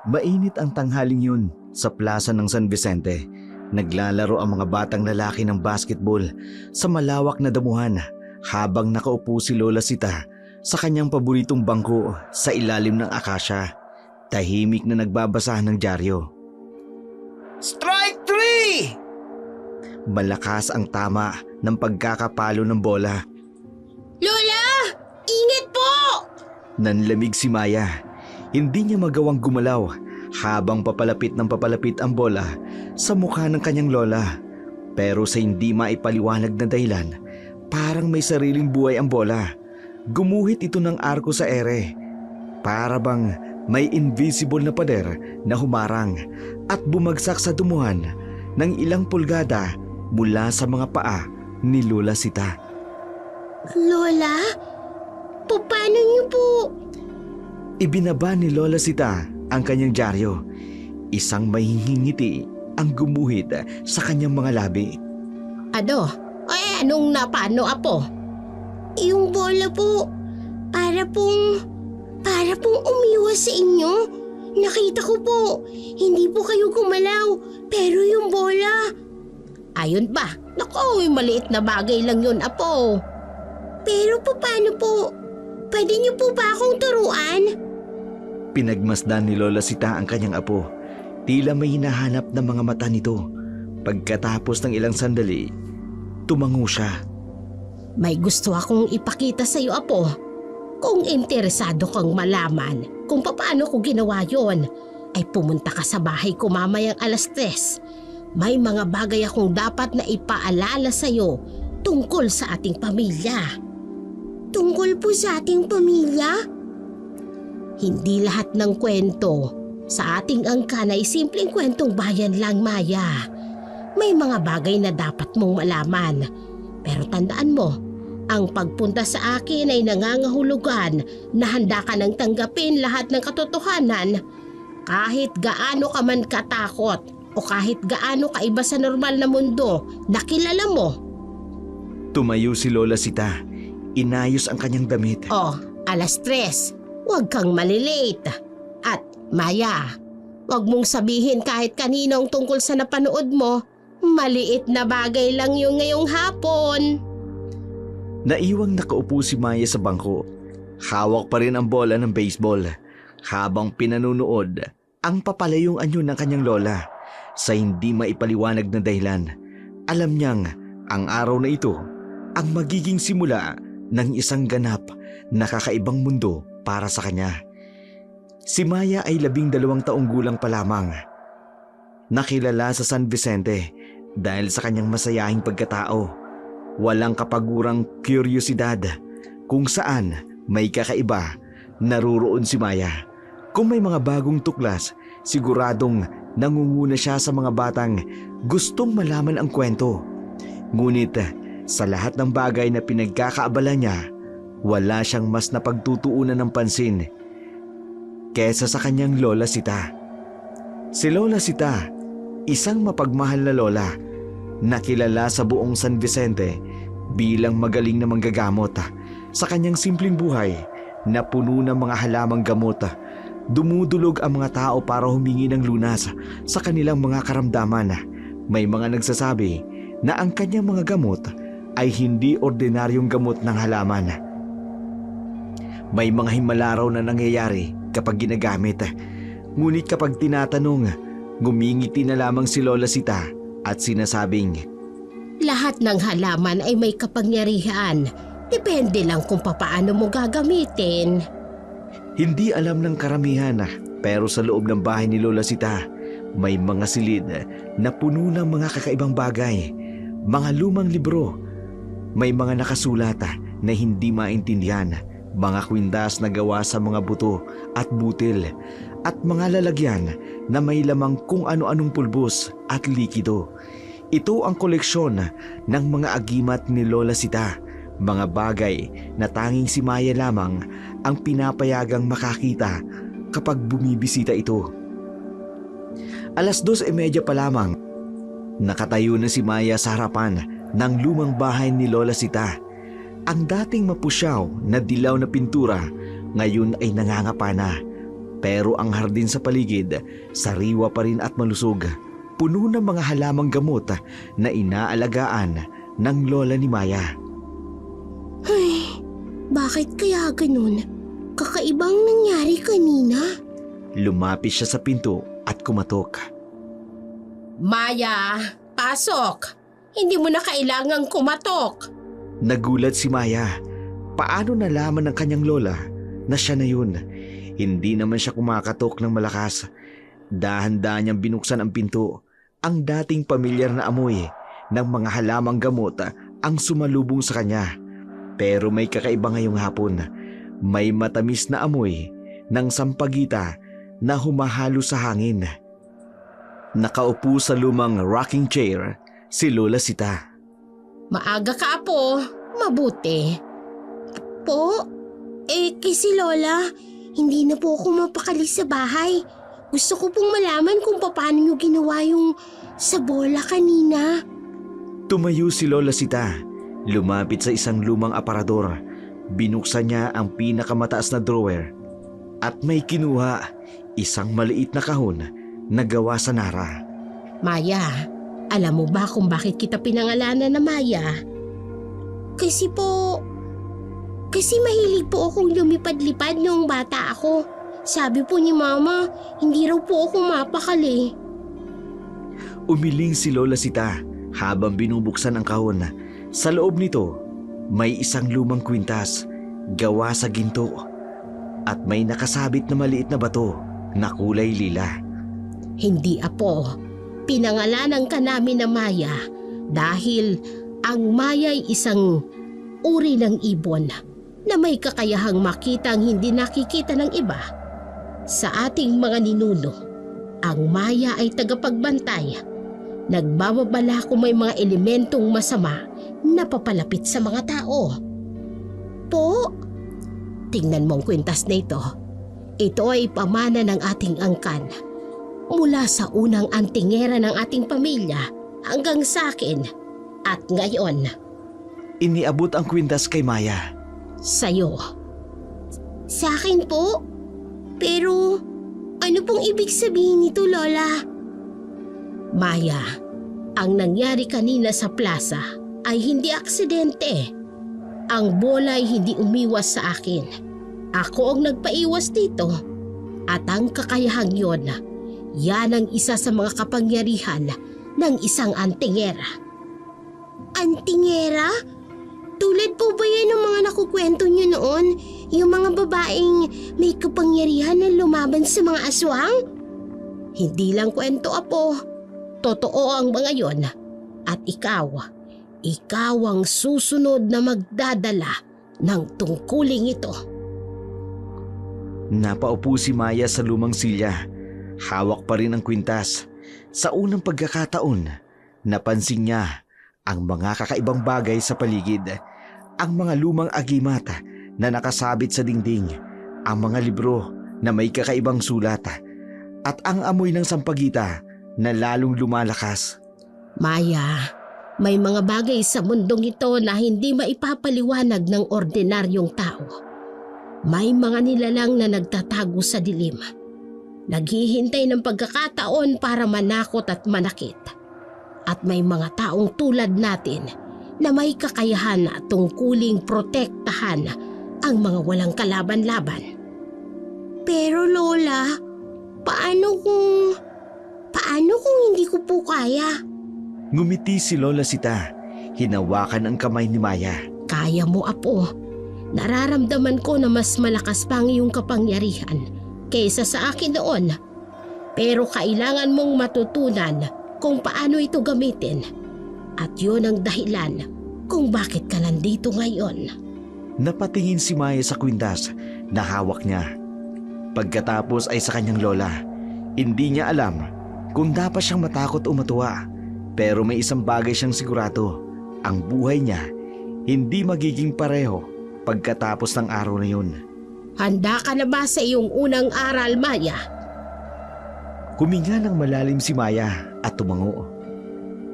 Mainit ang tanghaling yun sa plaza ng San Vicente. Naglalaro ang mga batang lalaki ng basketball sa malawak na damuhan habang nakaupo si Lola Sita sa kanyang paboritong bangko sa ilalim ng akasya. Tahimik na nagbabasa ng dyaryo. Strike 3! Malakas ang tama ng pagkakapalo ng bola. Lola! Ingat po! Nanlamig si Maya. Hindi niya magawang gumalaw habang papalapit ang bola sa mukha ng kanyang lola. Pero sa hindi maipaliwanag na dahilan, parang may sariling buhay ang bola. Gumuhit ito ng arko sa ere. Para bang may invisible na pader na humarang at bumagsak sa dumuhan ng ilang pulgada mula sa mga paa ni Lola Sita. Lola? Paano niyo po? Ibinaba ni Lola Sita ang kanyang dyaryo. Isang mahihingiti ang gumuhit sa kanyang mga labi. Ano? Anong napano, apo? Yung bola po, para pong umiwas sa inyo. Nakita ko po, hindi po kayo gumalaw, pero yung bola. Ayun ba? Naku, maliit na bagay lang yun, apo. Pero paano po? Pwede niyo po ba akong turuan? Pinagmasdan ni Lola Sita ang kanyang apo. Tila may hinahanap ng mga mata nito. Pagkatapos ng ilang sandali, tumango siya. May gusto akong ipakita sa iyo, apo. Kung interesado kang malaman kung paano ko ginawa yon, ay pumunta ka sa bahay ko mamayang 3:00. May mga bagay akong dapat na ipaalala sa iyo tungkol sa ating pamilya. Tungkol po sa ating pamilya? Hindi lahat ng kwento sa ating angkan ay simpleng kwentong bayan lang, Maya. May mga bagay na dapat mong malaman. Pero tandaan mo, ang pagpunta sa akin ay nangangahulugan na handa ka nang tanggapin lahat ng katotohanan. Kahit gaano ka man katakot o kahit gaano kaiba sa normal na mundo na kilala mo. Tumayo si Lola Sita. Inayos ang kanyang damit. 3:00. Huwag kang malilate. At Maya, huwag mong sabihin kahit kanino ang tungkol sa napanood mo. Maliit na bagay lang yung ngayong hapon. Naiwang nakaupo si Maya sa bangko. Hawak pa rin ang bola ng baseball habang pinanunood ang papalayong anyo ng kanyang lola. Sa hindi maipaliwanag na dahilan, alam niyang ang araw na ito ang magiging simula ng isang ganap na kakaibang mundo para sa kanya. Si Maya ay 12 taong gulang pa lamang. Nakilala sa San Vicente dahil sa kanyang masayahing pagkatao. Walang kapagurang kuryosidad. Kung saan may kakaiba, naruroon si Maya. Kung may mga bagong tuklas, siguradong nangunguna siya sa mga batang gustong malaman ang kwento. Ngunit sa lahat ng bagay na pinagkakaabala niya, wala siyang mas napagtutuunan ng pansin kesa sa kanyang Lola Sita. Si Lola Sita, isang mapagmahal na lola, nakilala sa buong San Vicente bilang magaling na manggagamot. Sa kanyang simpleng buhay na puno ng mga halamang gamot, dumudulog ang mga tao para humingi ng lunas sa kanilang mga karamdaman. May mga nagsasabi na ang kanyang mga gamot ay hindi ordinaryong gamot ng halaman. May mga himalaraw na nangyayari kapag ginagamit. Ngunit kapag tinatanong, ngumingiti na lamang si Lola Sita at sinasabing, Lahat ng halaman ay may kapangyarihan. Depende lang kung papaano mo gagamitin. Hindi alam ng karamihan, pero sa loob ng bahay ni Lola Sita, may mga silid na puno ng mga kakaibang bagay, mga lumang libro. May mga nakasulat na hindi maintindihan, mga kwintas na gawa sa mga buto at butil, at mga lalagyan na may lamang kung ano-anong pulbos at likido. Ito ang koleksyon ng mga agimat ni Lola Sita, mga bagay na tanging si Maya lamang ang pinapayagang makakita kapag bumibisita ito. 2:30 pa lamang, nakatayo na si Maya sa harapan ng lumang bahay ni Lola Sita. Ang dating mapusyaw na dilaw na pintura ngayon ay nangangapa na. Pero ang hardin sa paligid, sariwa pa rin at malusog. Puno ng mga halamang gamot na inaalagaan ng lola ni Maya. Ay, bakit kaya ganun? Kakaibang nangyari kanina. Lumapit siya sa pinto at kumatok. Maya, pasok! Hindi mo na kailangang kumatok. Nagulat si Maya. Paano nalaman ng kanyang lola na siya na yun? Hindi naman siya kumakatok ng malakas. Dahan-dahan niyang binuksan ang pinto. Ang dating pamilyar na amoy ng mga halamang gamot ang sumalubong sa kanya. Pero may kakaiba ngayong hapon. May matamis na amoy ng sampagita na humahalo sa hangin. Nakaupo sa lumang rocking chair si Lola Sita. Maaga ka, Apo. Mabuti. Po? Kasi Lola, hindi na po ako mapakali sa bahay. Gusto ko pong malaman kung paano niyo ginawa yung sa bola kanina. Tumayo si Lola Sita. Lumapit sa isang lumang aparador. Binuksan niya ang pinakamataas na drawer. At may kinuha isang maliit na kahon na gawa sa nara. Maya, alam mo ba kung bakit kita pinangalanan na Maya? Kasi mahilig po akong lumipad-lipad noong bata ako. Sabi po ni Mama, hindi raw po ako mapakali. Umiling si Lola Sita habang binubuksan ang kahon. Sa loob nito, may isang lumang kwintas gawa sa ginto at may nakasabit na maliit na bato na kulay lila. Hindi, Apo. Pinangalanan ka namin na Maya dahil ang Maya ay isang uri ng ibon na may kakayahang makita ang hindi nakikita ng iba. Sa ating mga ninuno, ang Maya ay tagapagbantay. Nagbababala kung may mga elementong masama na papalapit sa mga tao. Po, tingnan mo ang kwintas na ito. Ito ay pamana ng ating angkan. Mula sa unang antingera ng ating pamilya hanggang sa akin at ngayon. Iniabot ang kwintas kay Maya. Sa'yo. Sa akin po? Pero ano pong ibig sabihin nito, Lola? Maya, ang nangyari kanina sa plaza ay hindi aksidente. Ang bola ay hindi umiwas sa akin. Ako ang nagpaiwas dito. At ang kakayahang yon, yan ang isa sa mga kapangyarihan ng isang antingera. Antingera? Tulad po ba yan ng mga nakukwento niyo noon? Yung mga babaeng may kapangyarihan na lumaban sa mga aswang? Hindi lang kwento, Apo. Totoo ang mga yon. At ikaw ang susunod na magdadala ng tungkuling ito. Napaupo si Maya sa lumang silya. Hawak pa rin ang kwintas. Sa unang pagkakataon, napansin niya ang mga kakaibang bagay sa paligid. Ang mga lumang agimat na nakasabit sa dingding, ang mga libro na may kakaibang sulat, at ang amoy ng sampagita na lalong lumalakas. Maya, may mga bagay sa mundong ito na hindi maipapaliwanag ng ordinaryong tao. May mga nilalang na nagtatago sa dilim. Naghihintay ng pagkakataon para manakot at manakit. At may mga taong tulad natin na may kakayahan na tungkuling protektahan ang mga walang kalaban-laban. Pero Lola, paano kung hindi ko po kaya? Ngumiti si Lola Sita. Hinawakan ang kamay ni Maya. Kaya mo, Apo. Nararamdaman ko na mas malakas pa ang iyong kapangyarihan kaysa sa akin noon. Pero kailangan mong matutunan kung paano ito gamitin. At yun ang dahilan kung bakit ka nandito ngayon. Napatingin si Maya sa kwintas na hawak niya. Pagkatapos ay sa kanyang lola. Hindi niya alam kung dapat siyang matakot o matuwa. Pero may isang bagay siyang sigurado. Ang buhay niya hindi magiging pareho pagkatapos ng araw na yun. Handa ka na ba sa iyong unang aral, Maya? Huminga ng malalim si Maya at tumango.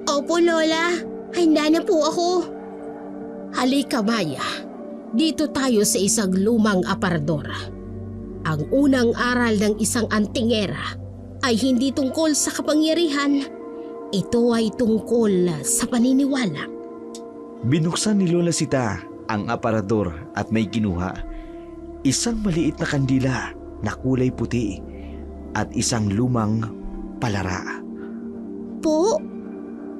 Opo, Lola. Handa na po ako. Halika, Maya. Dito tayo sa isang lumang aparador. Ang unang aral ng isang antingera ay hindi tungkol sa kapangyarihan. Ito ay tungkol sa paniniwala. Binuksan ni Lola Sita ang aparador at may kinuha. Isang maliit na kandila na kulay puti at isang lumang palara. Po,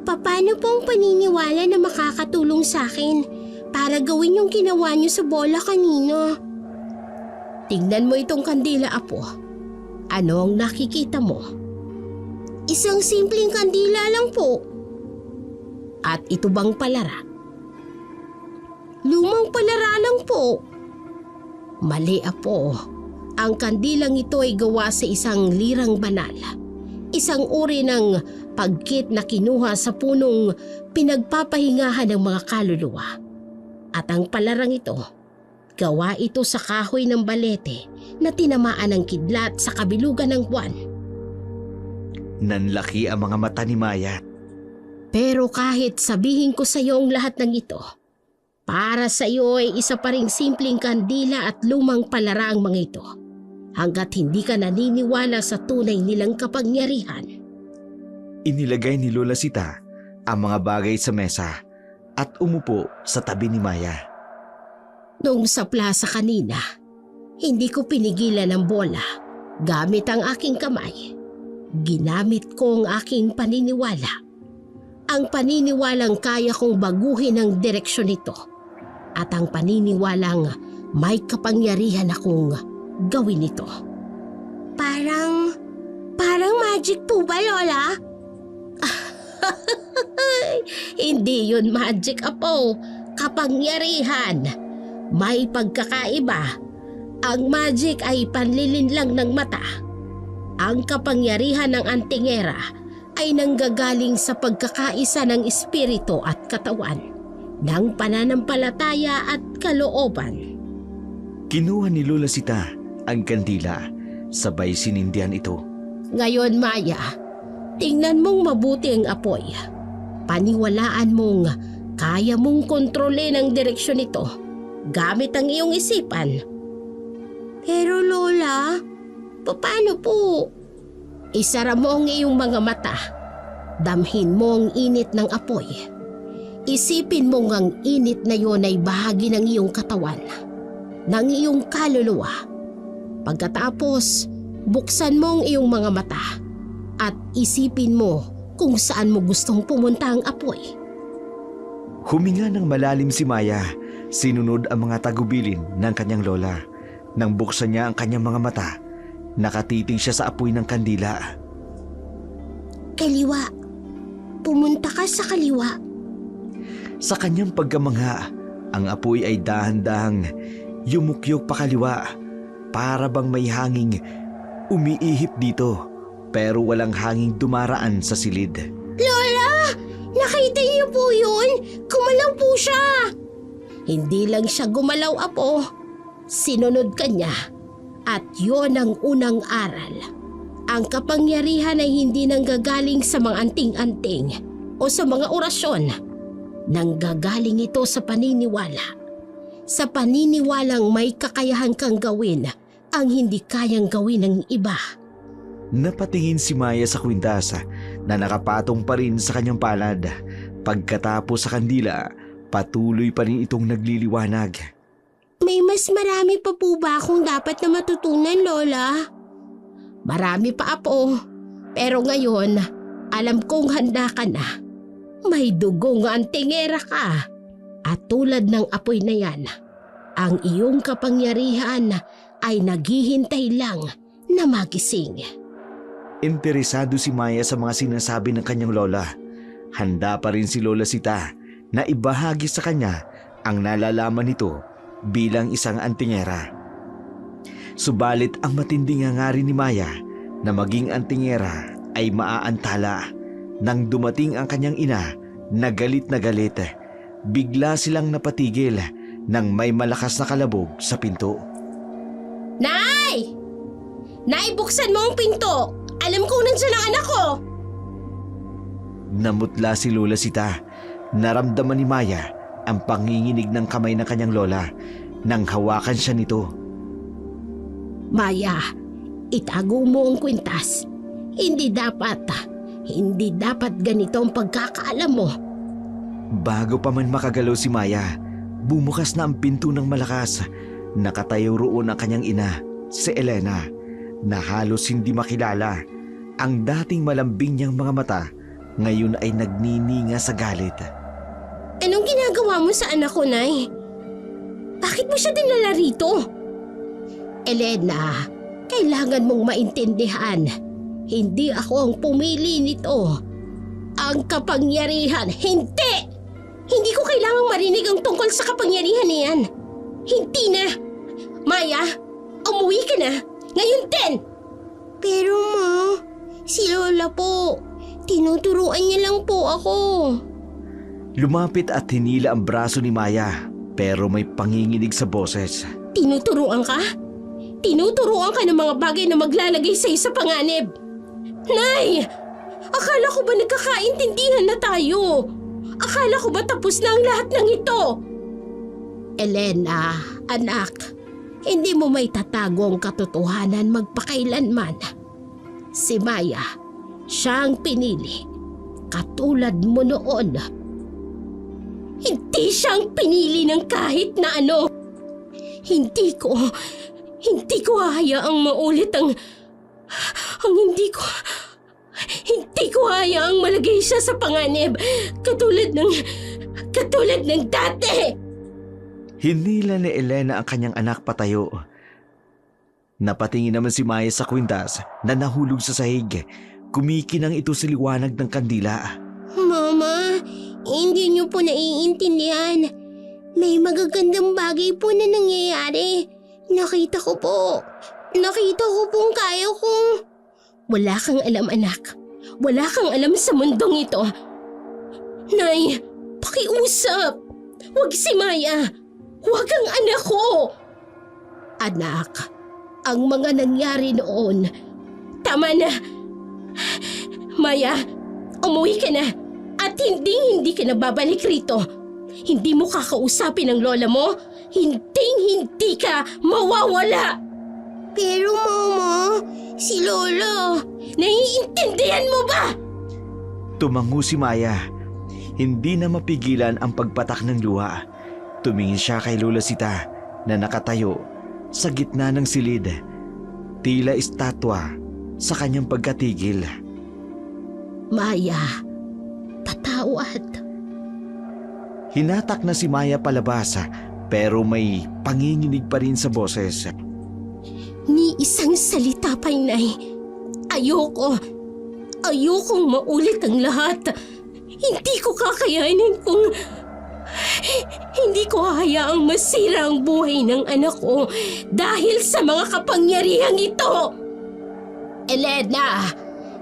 paano pong paniniwala na makakatulong sa akin para gawin yung ginawa niyo sa bola kanina? Tingnan mo itong kandila, Apo. Ano ang nakikita mo? Isang simpleng kandila lang po. At ito bang palara? Lumang palara lang po. Mali, Apo. Ang kandilang ito ay gawa sa isang lirang banal. Isang uri ng pagkit na kinuha sa punong pinagpapahingahan ng mga kaluluwa. At ang palarang ito, gawa ito sa kahoy ng balete na tinamaan ng kidlat sa kabilugan ng buwan. Nanlaki ang mga mata ni Maya. Pero kahit sabihin ko sa iyo ang lahat ng ito, para sa iyo ay isa pa ring simpleng kandila at lumang palara ang mga ito. Hanggat hindi ka naniniwala sa tunay nilang kapangyarihan. Inilagay ni Lola Sita ang mga bagay sa mesa at umupo sa tabi ni Maya. Noong sa plaza kanina, hindi ko pinigilan ang bola gamit ang aking kamay. Ginamit ko ang aking paniniwala. Ang paniniwalang kaya kong baguhin ang direksyon nito. At ang paniniwalang may kapangyarihan akong gawin ito. Parang magic po ba, Lola? Hindi yun magic, Apo. Kapangyarihan. May pagkakaiba. Ang magic ay panlilin lang ng mata. Ang kapangyarihan ng antingera ay nanggagaling sa pagkakaisa ng espiritu at katawan, ng pananampalataya at kalooban. Kinuha ni Lola Sita ang kandila, sabay sinindihan ito. Ngayon, Maya, tingnan mong mabuti ang apoy. Paniwalaan mong kaya mong kontrolin ang direksyon nito gamit ang iyong isipan. Pero Lola, paano po? Isara mo ang iyong mga mata. Damhin mo ang init ng apoy. Isipin mong ang init na yon ay bahagi ng iyong katawan, ng iyong kaluluwa. Pagkatapos, buksan mo ang iyong mga mata at isipin mo kung saan mo gustong pumunta ang apoy. Huminga ng malalim si Maya, sinunod ang mga tagubilin ng kanyang lola. Nang buksan niya ang kanyang mga mata, nakatiting siya sa apoy ng kandila. Kaliwa. Pumunta ka sa kaliwa. Sa kanyang pagkamangha, ang apoy ay dahan-dahang yumukyok pa kaliwa, para bang may hanging umiihip dito, pero walang hanging dumaraan sa silid. Lola! Nakita niyo po yun? Gumalaw po siya! Hindi lang siya gumalaw, Apo. Sinunod ka niya. At yon ang unang aral. Ang kapangyarihan ay hindi nanggagaling sa mga anting-anting o sa mga orasyon. Nanggagaling ito sa paniniwala. Sa paniniwalang may kakayahan kang gawin ang hindi kayang gawin ng iba. Napatingin si Maya sa kwintas na nakapatong pa rin sa kanyang palad. Pagkatapos sa kandila, patuloy pa rin itong nagliliwanag. May mas marami pa po ba akong dapat na matutunan, Lola? Marami pa, Apo. Pero ngayon, alam kong handa ka na. May dugong antingera ka. At tulad ng apoy na yan, ang iyong kapangyarihan ay naghihintay lang na magising. Interesado si Maya sa mga sinasabi ng kanyang lola. Handa pa rin si Lola Sita na ibahagi sa kanya ang nalalaman nito bilang isang antingera. Subalit ang matinding hangarin ni Maya na maging antingera ay maaantala. Nang dumating ang kanyang ina na galit, bigla silang napatigil nang may malakas na kalabog sa pinto. Nay! Nay, buksan mo ang pinto! Alam kong nandiyan ang anak ko! Namutla si Lola Sita. Naramdaman ni Maya ang panginginig ng kamay ng kanyang lola nang hawakan siya nito. Maya, itago mo ang kwintas. Hindi dapat ganito ang pagkakaalam mo. Bago pa man makagalaw si Maya, bumukas na ang pinto ng malakas. Nakatayo roon ang kanyang ina, si Elena, na halos hindi makilala. Ang dating malambing niyang mga mata, ngayon ay nagnininga sa galit. Anong ginagawa mo sa anak ko, Nay? Bakit mo siya dinala rito? Elena, kailangan mong maintindihan. Hindi ako ang pumili nito. Ang kapangyarihan, hindi! Hindi ko kailangang marinig ang tungkol sa kapangyarihan niyan. Hindi na! Maya, umuwi ka na. Ngayon din! Pero Ma, si Lola po, tinuturuan niya lang po ako. Lumapit at hinila ang braso ni Maya, pero may panginginig sa boses. Tinuturuan ka? Tinuturuan ka ng mga bagay na maglalagay sa'yo sa panganib. Nay! Akala ko ba nagkakaintindihan na tayo? Akala ko ba tapos na ang lahat ng ito? Elena, anak, hindi mo may tatago ang katotohanan magpakailanman. Si Maya, siya ang pinili. Katulad mo noon. Hindi siyang pinili ng kahit na ano. Hindi ko hayaang maulit ang hindi ko hayaang malagay siya sa panganib katulad ng dati. Hinila ni Elena ang kanyang anak patayo. Napatingin naman si Maya sa kwintas na nahulog sa sahig. Kumikinang ito sa liwanag ng kandila. Mama, hindi niyo po naiintindihan. May magagandang bagay po na nangyayari. Nakita ko pong kaya kong... Wala kang alam, anak. Wala kang alam sa mundong ito. Nay, pakiusap. Huwag si Maya. Huwag ang anak ko. Anak, ang mga nangyari noon. Tama na. Maya, umuwi ka na. At hindi ka na babalik rito. Hindi mo kakausapin ang lola mo. Hindi ka mawawala. Pero Mama, si Lola, naiintindihan mo ba? Tumango si Maya. Hindi na mapigilan ang pagpatak ng luha. Tumingin siya kay Lola Sita na nakatayo sa gitna ng silid. Tila estatwa sa kanyang pagkatigil. Maya, patawad. Hinatak na si Maya palabas pero may panginginig pa rin sa boses. Ni isang salita pa, Inay. Ayokong maulit ang lahat. Hindi ko kakayanin kung... Hindi ko hayaang masira ang buhay ng anak ko dahil sa mga kapangyarihang ito. Elena,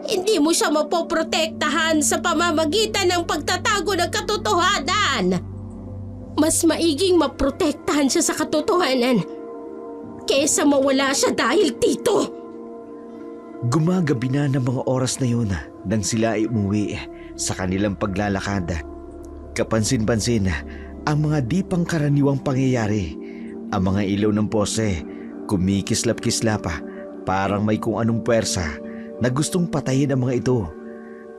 hindi mo siya mapoprotektahan sa pamamagitan ng pagtatago ng katotohanan. Mas maiging maprotektahan siya sa katotohanan kesa mawala siya dahil dito. Gumagabi na ng mga oras na yun nang sila ay umuwi sa kanilang paglalakad. Kapansin-pansin ang mga di pangkaraniwang pangyayari. Ang mga ilaw ng pose kumikislap-kislap parang may kung anong puwersa na gustong patayin ang mga ito.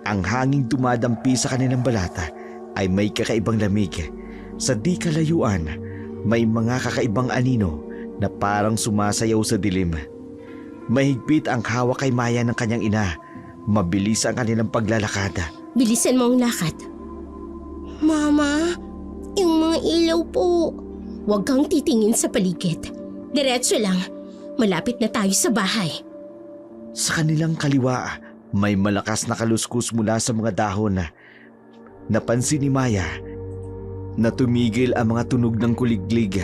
Ang hanging dumadampi sa kanilang balata ay may kakaibang lamig. Sa di kalayuan, may mga kakaibang anino na parang sumasayaw sa dilim. Mahigpit ang hawak kay Maya ng kanyang ina. Mabilis ang kanilang paglalakad. Bilisan mo ang lakad. Mama, yung mga ilaw po. Huwag kang titingin sa paligid. Diretso lang. Malapit na tayo sa bahay. Sa kanilang kaliwa, may malakas na kaluskus mula sa mga dahon. Napansin ni Maya na tumigil ang mga tunog ng kuliglig.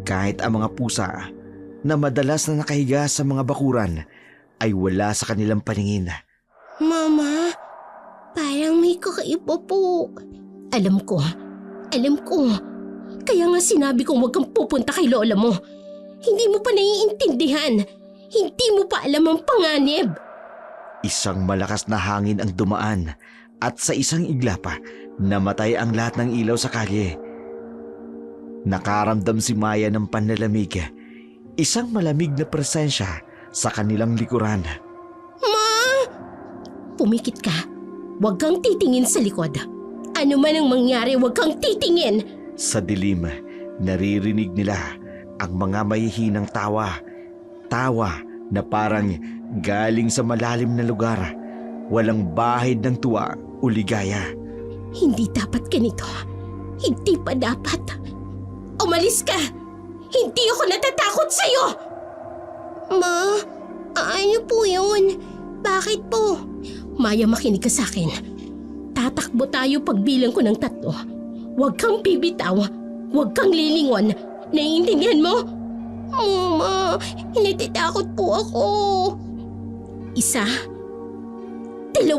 Kahit ang mga pusa na madalas na nakahiga sa mga bakuran ay wala sa kanilang paningin. Mama, parang may kakaiba po. Alam ko. Kaya nga sinabi kong huwag kang pupunta kay lola mo. Hindi mo pa naiintindihan. Hindi mo pa alam ang panganib. Isang malakas na hangin ang dumaan at sa isang iglapa namatay ang lahat ng ilaw sa kalye. Nakaramdam si Maya ng panlalamig. isang malamig na presensya sa kanilang likuran. Ma! Pumikit ka. Huwag kang titingin sa likod. Ano man ang mangyari, huwag kang titingin. Sa dilim, naririnig nila ang mga mahihinang tawa. Tawa na parang galing sa malalim na lugar. Walang bahid ng tuwa o ligaya. Hindi dapat ganito. Hindi pa dapat. Umalis ka! Hindi ako natatakot sa'yo! Ma, ano po yun? Bakit po? Maya, makinig ka sa akin. Tatakbo tayo pagbilang ko ng 3. Huwag kang bibitaw. Huwag kang lilingon. Naiintindihan mo? Mama, natatakot po ako. 1, 2.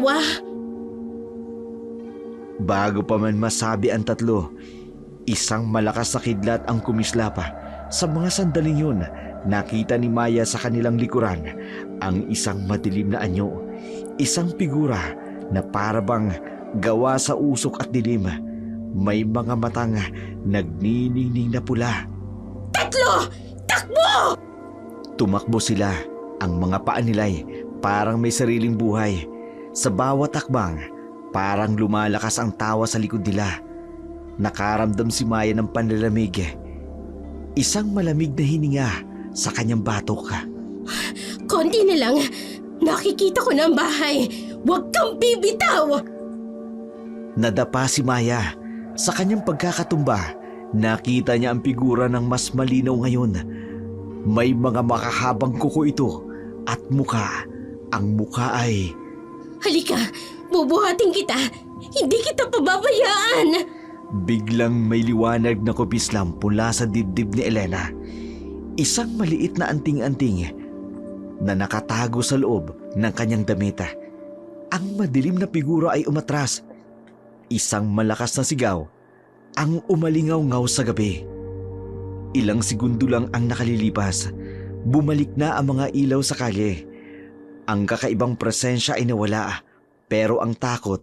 Bago pa man masabi ang 3, isang malakas na kidlat ang kumislapa. Sa mga sandaling yun, nakita ni Maya sa kanilang likuran ang isang madilim na anyo. Isang figura na parabang gawa sa usok at dilim. May mga matang nagniningning na pula. 3! Takbo! Tumakbo sila. Ang mga paa nila'y parang may sariling buhay. Sa bawat takbang, parang lumalakas ang tawa sa likod nila. Nakaramdam si Maya ng panlalamig. Isang malamig na hininga sa kanyang batok. Konti na lang. Nakikita ko na ang bahay. Huwag kang bibitaw! Nadapa si Maya. Sa kanyang pagkakatumba, nakita niya ang figura ng mas malinaw ngayon. May mga makahabang kuko ito at mukha. Ang mukha ay... Halika, bubuhatin kita. Hindi kita pababayaan. Biglang may liwanag na kupislam mula sa dibdib ni Elena. Isang maliit na anting-anting na nakatago sa loob ng kanyang damit. Ang madilim na figura ay umatras. Isang malakas na sigaw ang umalingaw-ngaw sa gabi. Ilang segundo lang ang nakalilipas. Bumalik na ang mga ilaw sa kalye. Ang kakaibang presensya ay nawala, pero ang takot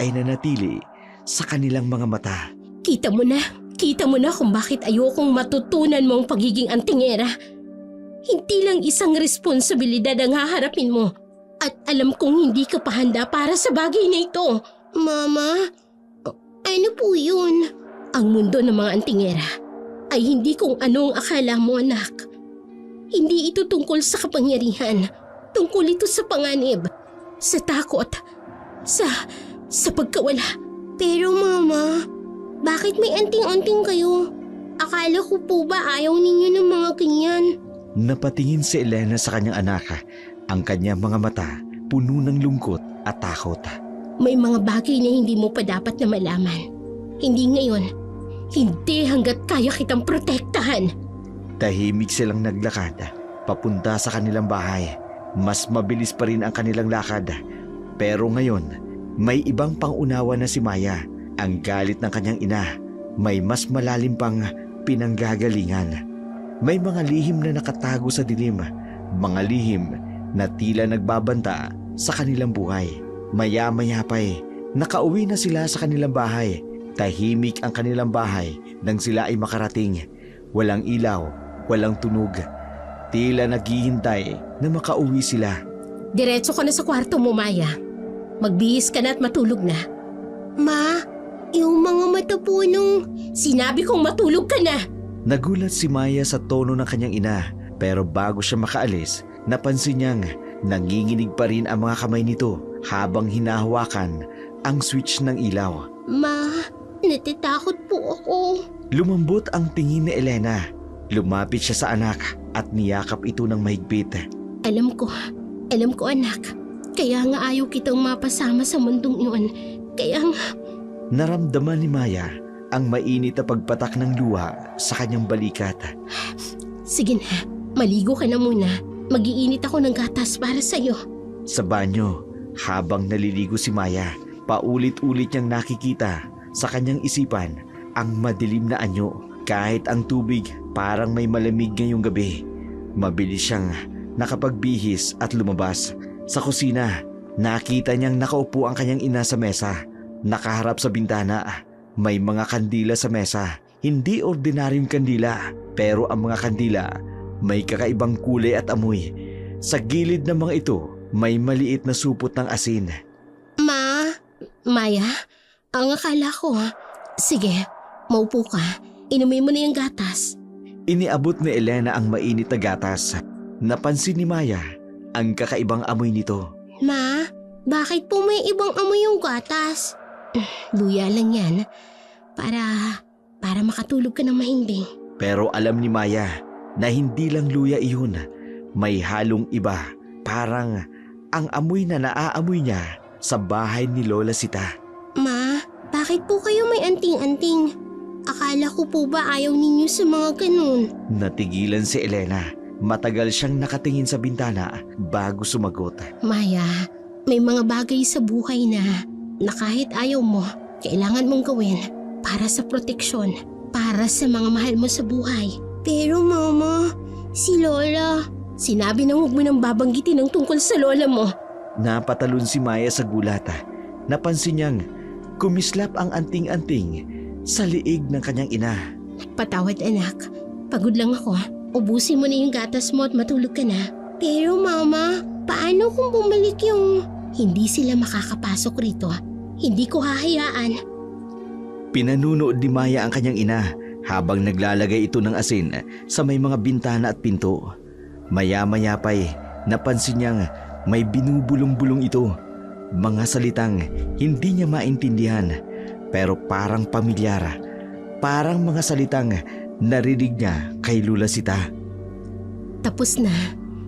ay nanatili sa kanilang mga mata. Kita mo na kung bakit ayokong matutunan mo ang pagiging antingera. Hindi lang isang responsibilidad ang haharapin mo. At alam kong hindi ka pa handa para sa bagay na ito. Mama, ano po yun? Ang mundo ng mga antingera ay hindi kung anong akala mo, anak. Hindi ito tungkol sa kapangyarihan. Tungkol ito sa panganib, sa takot, sa pagkawala. Pero mama, bakit may anting-anting kayo? Akala ko po ba ayaw ninyo ng mga ganyan? Napatingin si Elena sa kanyang anak. Ang kanyang mga mata puno ng lungkot at takot. May mga bagay na hindi mo pa dapat na malaman. Hindi ngayon. Hindi hanggat kaya kitang protektahan. Tahimik silang naglakad papunta sa kanilang bahay. Mas mabilis pa rin ang kanilang lakad. Pero ngayon, may ibang pangunawa na si Maya. Ang galit ng kanyang ina, may mas malalim pang pinanggagalingan. May mga lihim na nakatago sa dilim. Mga lihim na tila nagbabanta sa kanilang buhay. Maya-maya pa'y nakauwi na sila sa kanilang bahay. Tahimik ang kanilang bahay nang sila ay makarating. Walang ilaw, walang tunog. Tila naghihintay na makauwi sila. Diretso ka na sa kwarto mo, Maya. Magbihis ka na at matulog na. Ma, yung mga mata po nung... Sinabi kong matulog ka na! Nagulat si Maya sa tono ng kanyang ina, pero bago siya makaalis, napansin niyang nanginginig pa rin ang mga kamay nito habang hinahawakan ang switch ng ilaw. Ma, natatakot po ako. Lumambot ang tingin ni Elena. Lumapit siya sa anak at niyakap ito ng mahigpit. Alam ko anak. Kaya nga ayaw kitang mapasama sa mundong iyon. Kaya nga... Naramdaman ni Maya ang mainit na pagpatak ng luha sa kanyang balikat. Sige na, maligo ka na muna. Mag-iinit ako ng gatas para sa'yo. Sa banyo, habang naliligo si Maya, paulit-ulit niyang nakikita sa kanyang isipan ang madilim na anyo. Kahit ang tubig parang may malamig ngayong gabi. Mabilis siyang nakapagbihis at lumabas. Sa kusina, nakita niyang nakaupo ang kanyang ina sa mesa. Nakaharap sa bintana, may mga kandila sa mesa. Hindi ordinaryong kandila, pero ang mga kandila may kakaibang kulay at amoy. Sa gilid ng mga ito, may maliit na supot ng asin. Maya, ang akala ko. Sige, maupo ka. Inumin mo na yung gatas. Iniabot ni Elena ang mainit na gatas. Napansin ni Maya ang kakaibang amoy nito. Ma, bakit po may ibang amoy yung gatas? Luya lang yan. Para makatulog ka ng mahimbing. Pero alam ni Maya na hindi lang luya iyon. May halong iba. Parang ang amoy na naaamoy niya sa bahay ni Lola Sita. Ma, bakit po kayo may anting-anting? Akala ko po ba ayaw ninyo sa mga ganun? Natigilan si Elena. Matagal siyang nakatingin sa bintana bago sumagot. Maya, may mga bagay sa buhay na kahit ayaw mo, kailangan mong gawin para sa proteksyon, para sa mga mahal mo sa buhay. Pero Mama, si Lola, sinabi na huwag mo nang babanggitin ang tungkol sa lola mo. Napatalon si Maya sa gulat. Napansin niyang kumislap ang anting-anting sa liig ng kanyang ina. Patawad anak, pagod lang ako. Ubusin mo na yung gatas mo at matulog ka na. Pero Mama, paano kung bumalik yung hindi sila makakapasok rito? Hindi ko hahayaan. Pinanunood ni Maya ang kanyang ina habang naglalagay ito ng asin sa may mga bintana at pinto. Maya-maya pa'y napansin niyang may binubulong-bulong ito. Mga salitang hindi niya maintindihan pero parang pamilyar. Parang mga salitang narinig niya kay Lola Sita. Tapos na.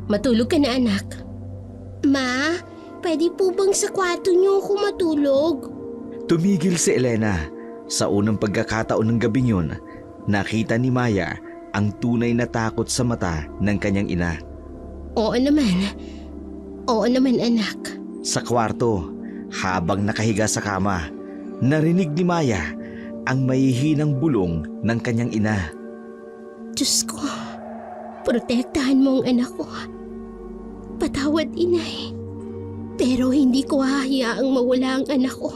Matulog ka na anak. Ma, pwede po bang sa kwarto niyo ako matulog? Tumigil si Elena. Sa unang pagkakataon ng gabing yun, nakita ni Maya ang tunay na takot sa mata ng kanyang ina. Oo naman. Oo naman anak. Sa kwarto, habang nakahiga sa kama, narinig ni Maya ang mahihinang bulong ng kanyang ina. Diyos ko, protektahan mo ang anak ko. Patawad inay. Pero hindi ko hahayaang mawala ang anak ko.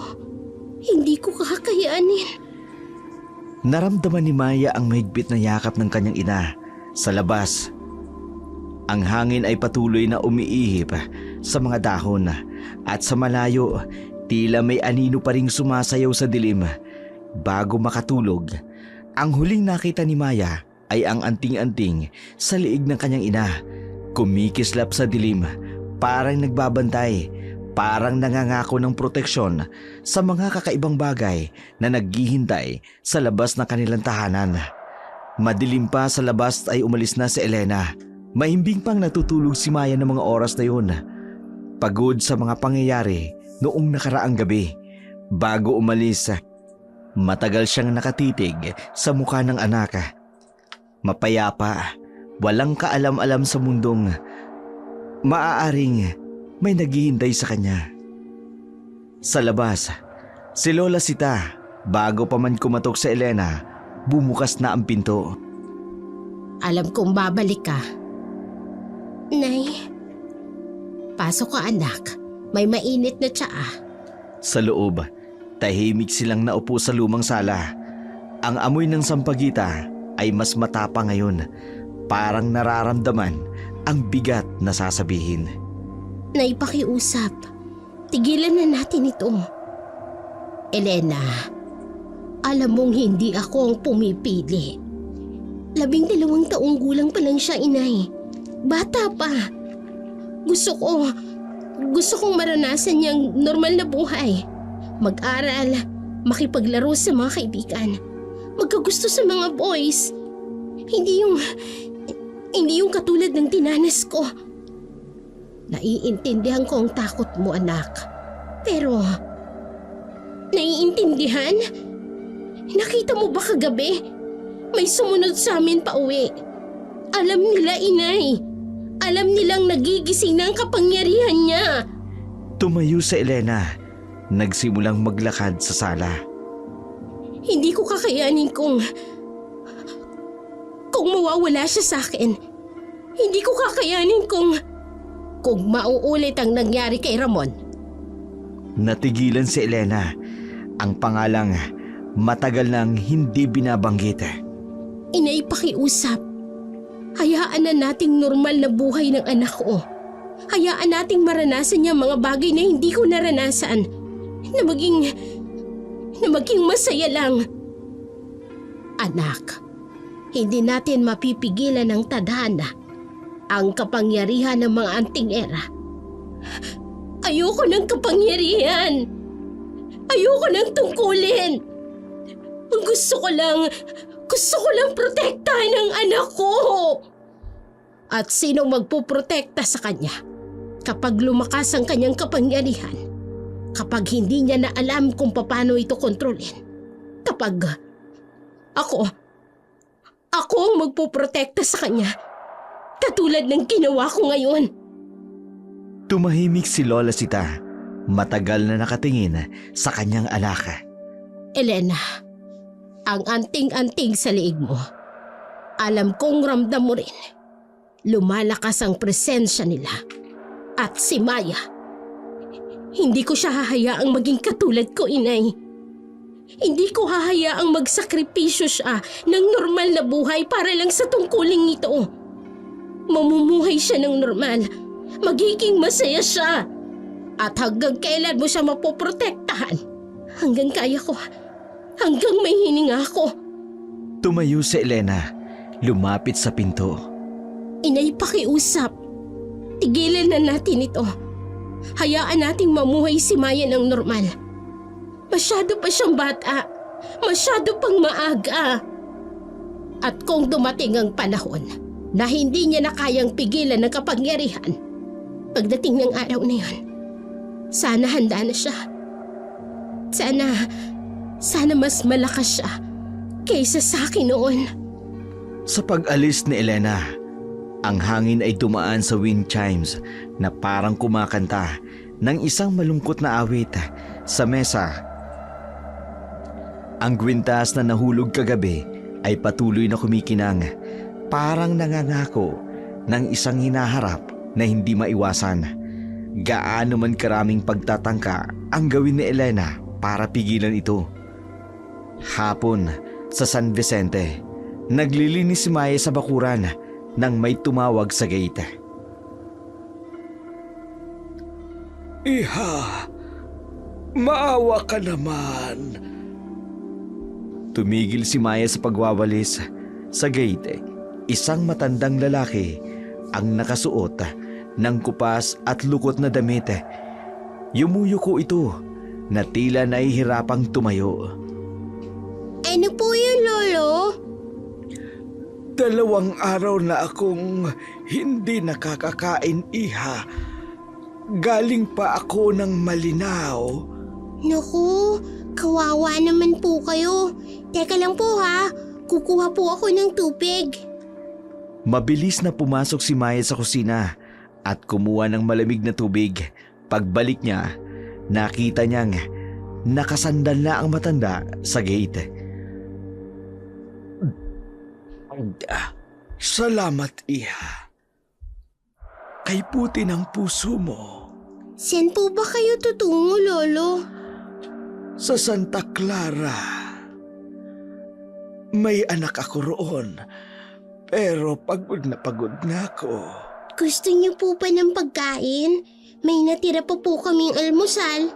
Hindi ko kakayanin. Naramdaman ni Maya ang mahigpit na yakap ng kanyang ina. Sa labas, ang hangin ay patuloy na umiihip sa mga dahon at sa malayo, tila may anino pa ring sumasayaw sa dilim. Bago makatulog, ang huling nakita ni Maya ay ang anting-anting sa liig ng kanyang ina. Kumikislap sa dilim, parang nagbabantay, parang nangangako ng proteksyon sa mga kakaibang bagay na naghihintay sa labas ng kanilang tahanan. Madilim pa sa labas ay umalis na si Elena. Mahimbing pang natutulog si Maya ng mga oras na yun. Pagod sa mga pangyayari noong nakaraang gabi. Bago umalis, matagal siyang nakatitig sa mukha ng anak. Mapayapa, walang kaalam-alam sa mundong maaaring may naghihintay sa kanya. Sa labas, si Lola Sita, bago pa man kumatok sa Elena, bumukas na ang pinto. Alam kong babalik ka. Nay, pasok ka anak. May mainit na tsaa. Sa loob, tahimik silang naupo sa lumang sala. Ang amoy ng sampagita ay mas matapa ngayon. Parang nararamdaman ang bigat na sasabihin. Naipakiusap. Tigilan na natin ito. Elena, alam mong hindi ako ang pumipili. 12 taong gulang pa lang siya, inay. Bata pa. Gusto kong maranasan niyang normal na buhay. Mag-aral, makipaglaro sa mga kaibigan, magkagusto sa mga boys. Hindi yung katulad ng tinanas ko. Naiintindihan ko ang takot mo, anak. Pero, naiintindihan? Nakita mo ba kagabi? May sumunod sa amin pa uwi. Alam nila, inay. Alam nilang nagigising na ang kapangyarihan niya. Tumayo si Elena. Nagsimulang maglakad sa sala. Hindi ko kakayanin kung mawawala siya sa akin. Hindi ko kakayanin kung mauulit ang nangyari kay Ramon. Natigilan si Elena. Ang pangalang matagal nang hindi binabanggit. Inay, pakiusap. Hayaan na nating normal na buhay ng anak ko. Hayaan nating maranasan niya mga bagay na hindi ko naranasan. Na maging masaya lang. Anak, hindi natin mapipigilan ng tadhana ang kapangyarihan ng mga anting era. Ayoko ng kapangyarihan. Ayoko ng tungkulin. Ang gusto ko lang protektahan ang anak ko. At sino magpoprotekta sa kanya kapag lumakas ang kanyang kapangyarihan? Kapag hindi niya na alam kung paano ito kontrolin? Kapag ako ang magpoprotekta sa kanya, katulad ng ginawa ko ngayon. Tumahimik si Lola Sita, matagal na nakatingin sa kanyang anak. Elena, ang anting-anting sa liig mo. Alam kong ramdam mo rin. Lumalakas ang presensya nila. At si Maya, hindi ko siya hahayaang maging katulad ko, inay. Hindi ko hahayaang magsakripisyo siya ng normal na buhay para lang sa tungkuling ito. Mamumuhay siya ng normal. Magiging masaya siya. At hanggang kailan mo siya mapoprotektahan? Hanggang kaya ko. Hanggang may hininga ako. Tumayo si Elena, lumapit sa pinto. Inay, pakiusap. Tigilan na natin ito. Hayaan nating mamuhay si Maya ng normal. Masyado pa siyang bata. Masyado pang maaga. At kung dumating ang panahon na hindi niya na kayang pigilan ng kapangyarihan, pagdating ng araw na yun, sana handa na siya. Sana mas malakas siya kaysa sa akin noon. Sa pag-alis ni Elena, ang hangin ay dumaan sa wind chimes na parang kumakanta ng isang malungkot na awit sa mesa. Ang gwintas na nahulog kagabi ay patuloy na kumikinang, parang nangangako ng isang hinaharap na hindi maiwasan. Gaano man karaming pagtatangka ang gawin ni Elena para pigilan ito. Hapon sa San Vicente, naglilinis si Maya sa bakuran nang may tumawag sa gate. Iha, maawa ka naman. Tumigil si Maya sa pagwawalis. Sa gate, isang matandang lalaki ang nakasuot ng kupas at lukot na damit. Yumuyuko ito na tila nahihirapang tumayo. Ano po yun, Lolo? 2 araw na akong hindi nakakakain, Iha. Galing pa ako ng Malinaw. Naku, kawawa naman po kayo. Teka lang po ha, kukuha po ako ng tubig. Mabilis na pumasok si Maya sa kusina at kumuha ng malamig na tubig. Pagbalik niya, nakita niyang nakasandal na ang matanda sa gate. Salamat, Iha. Kay puti ng puso mo. Saan po ba kayo tutungo, Lolo? Sa Santa Clara. May anak ako roon, pero pagod na ako. Gusto niyo po ba ng pagkain? May natira pa po kaming almusal.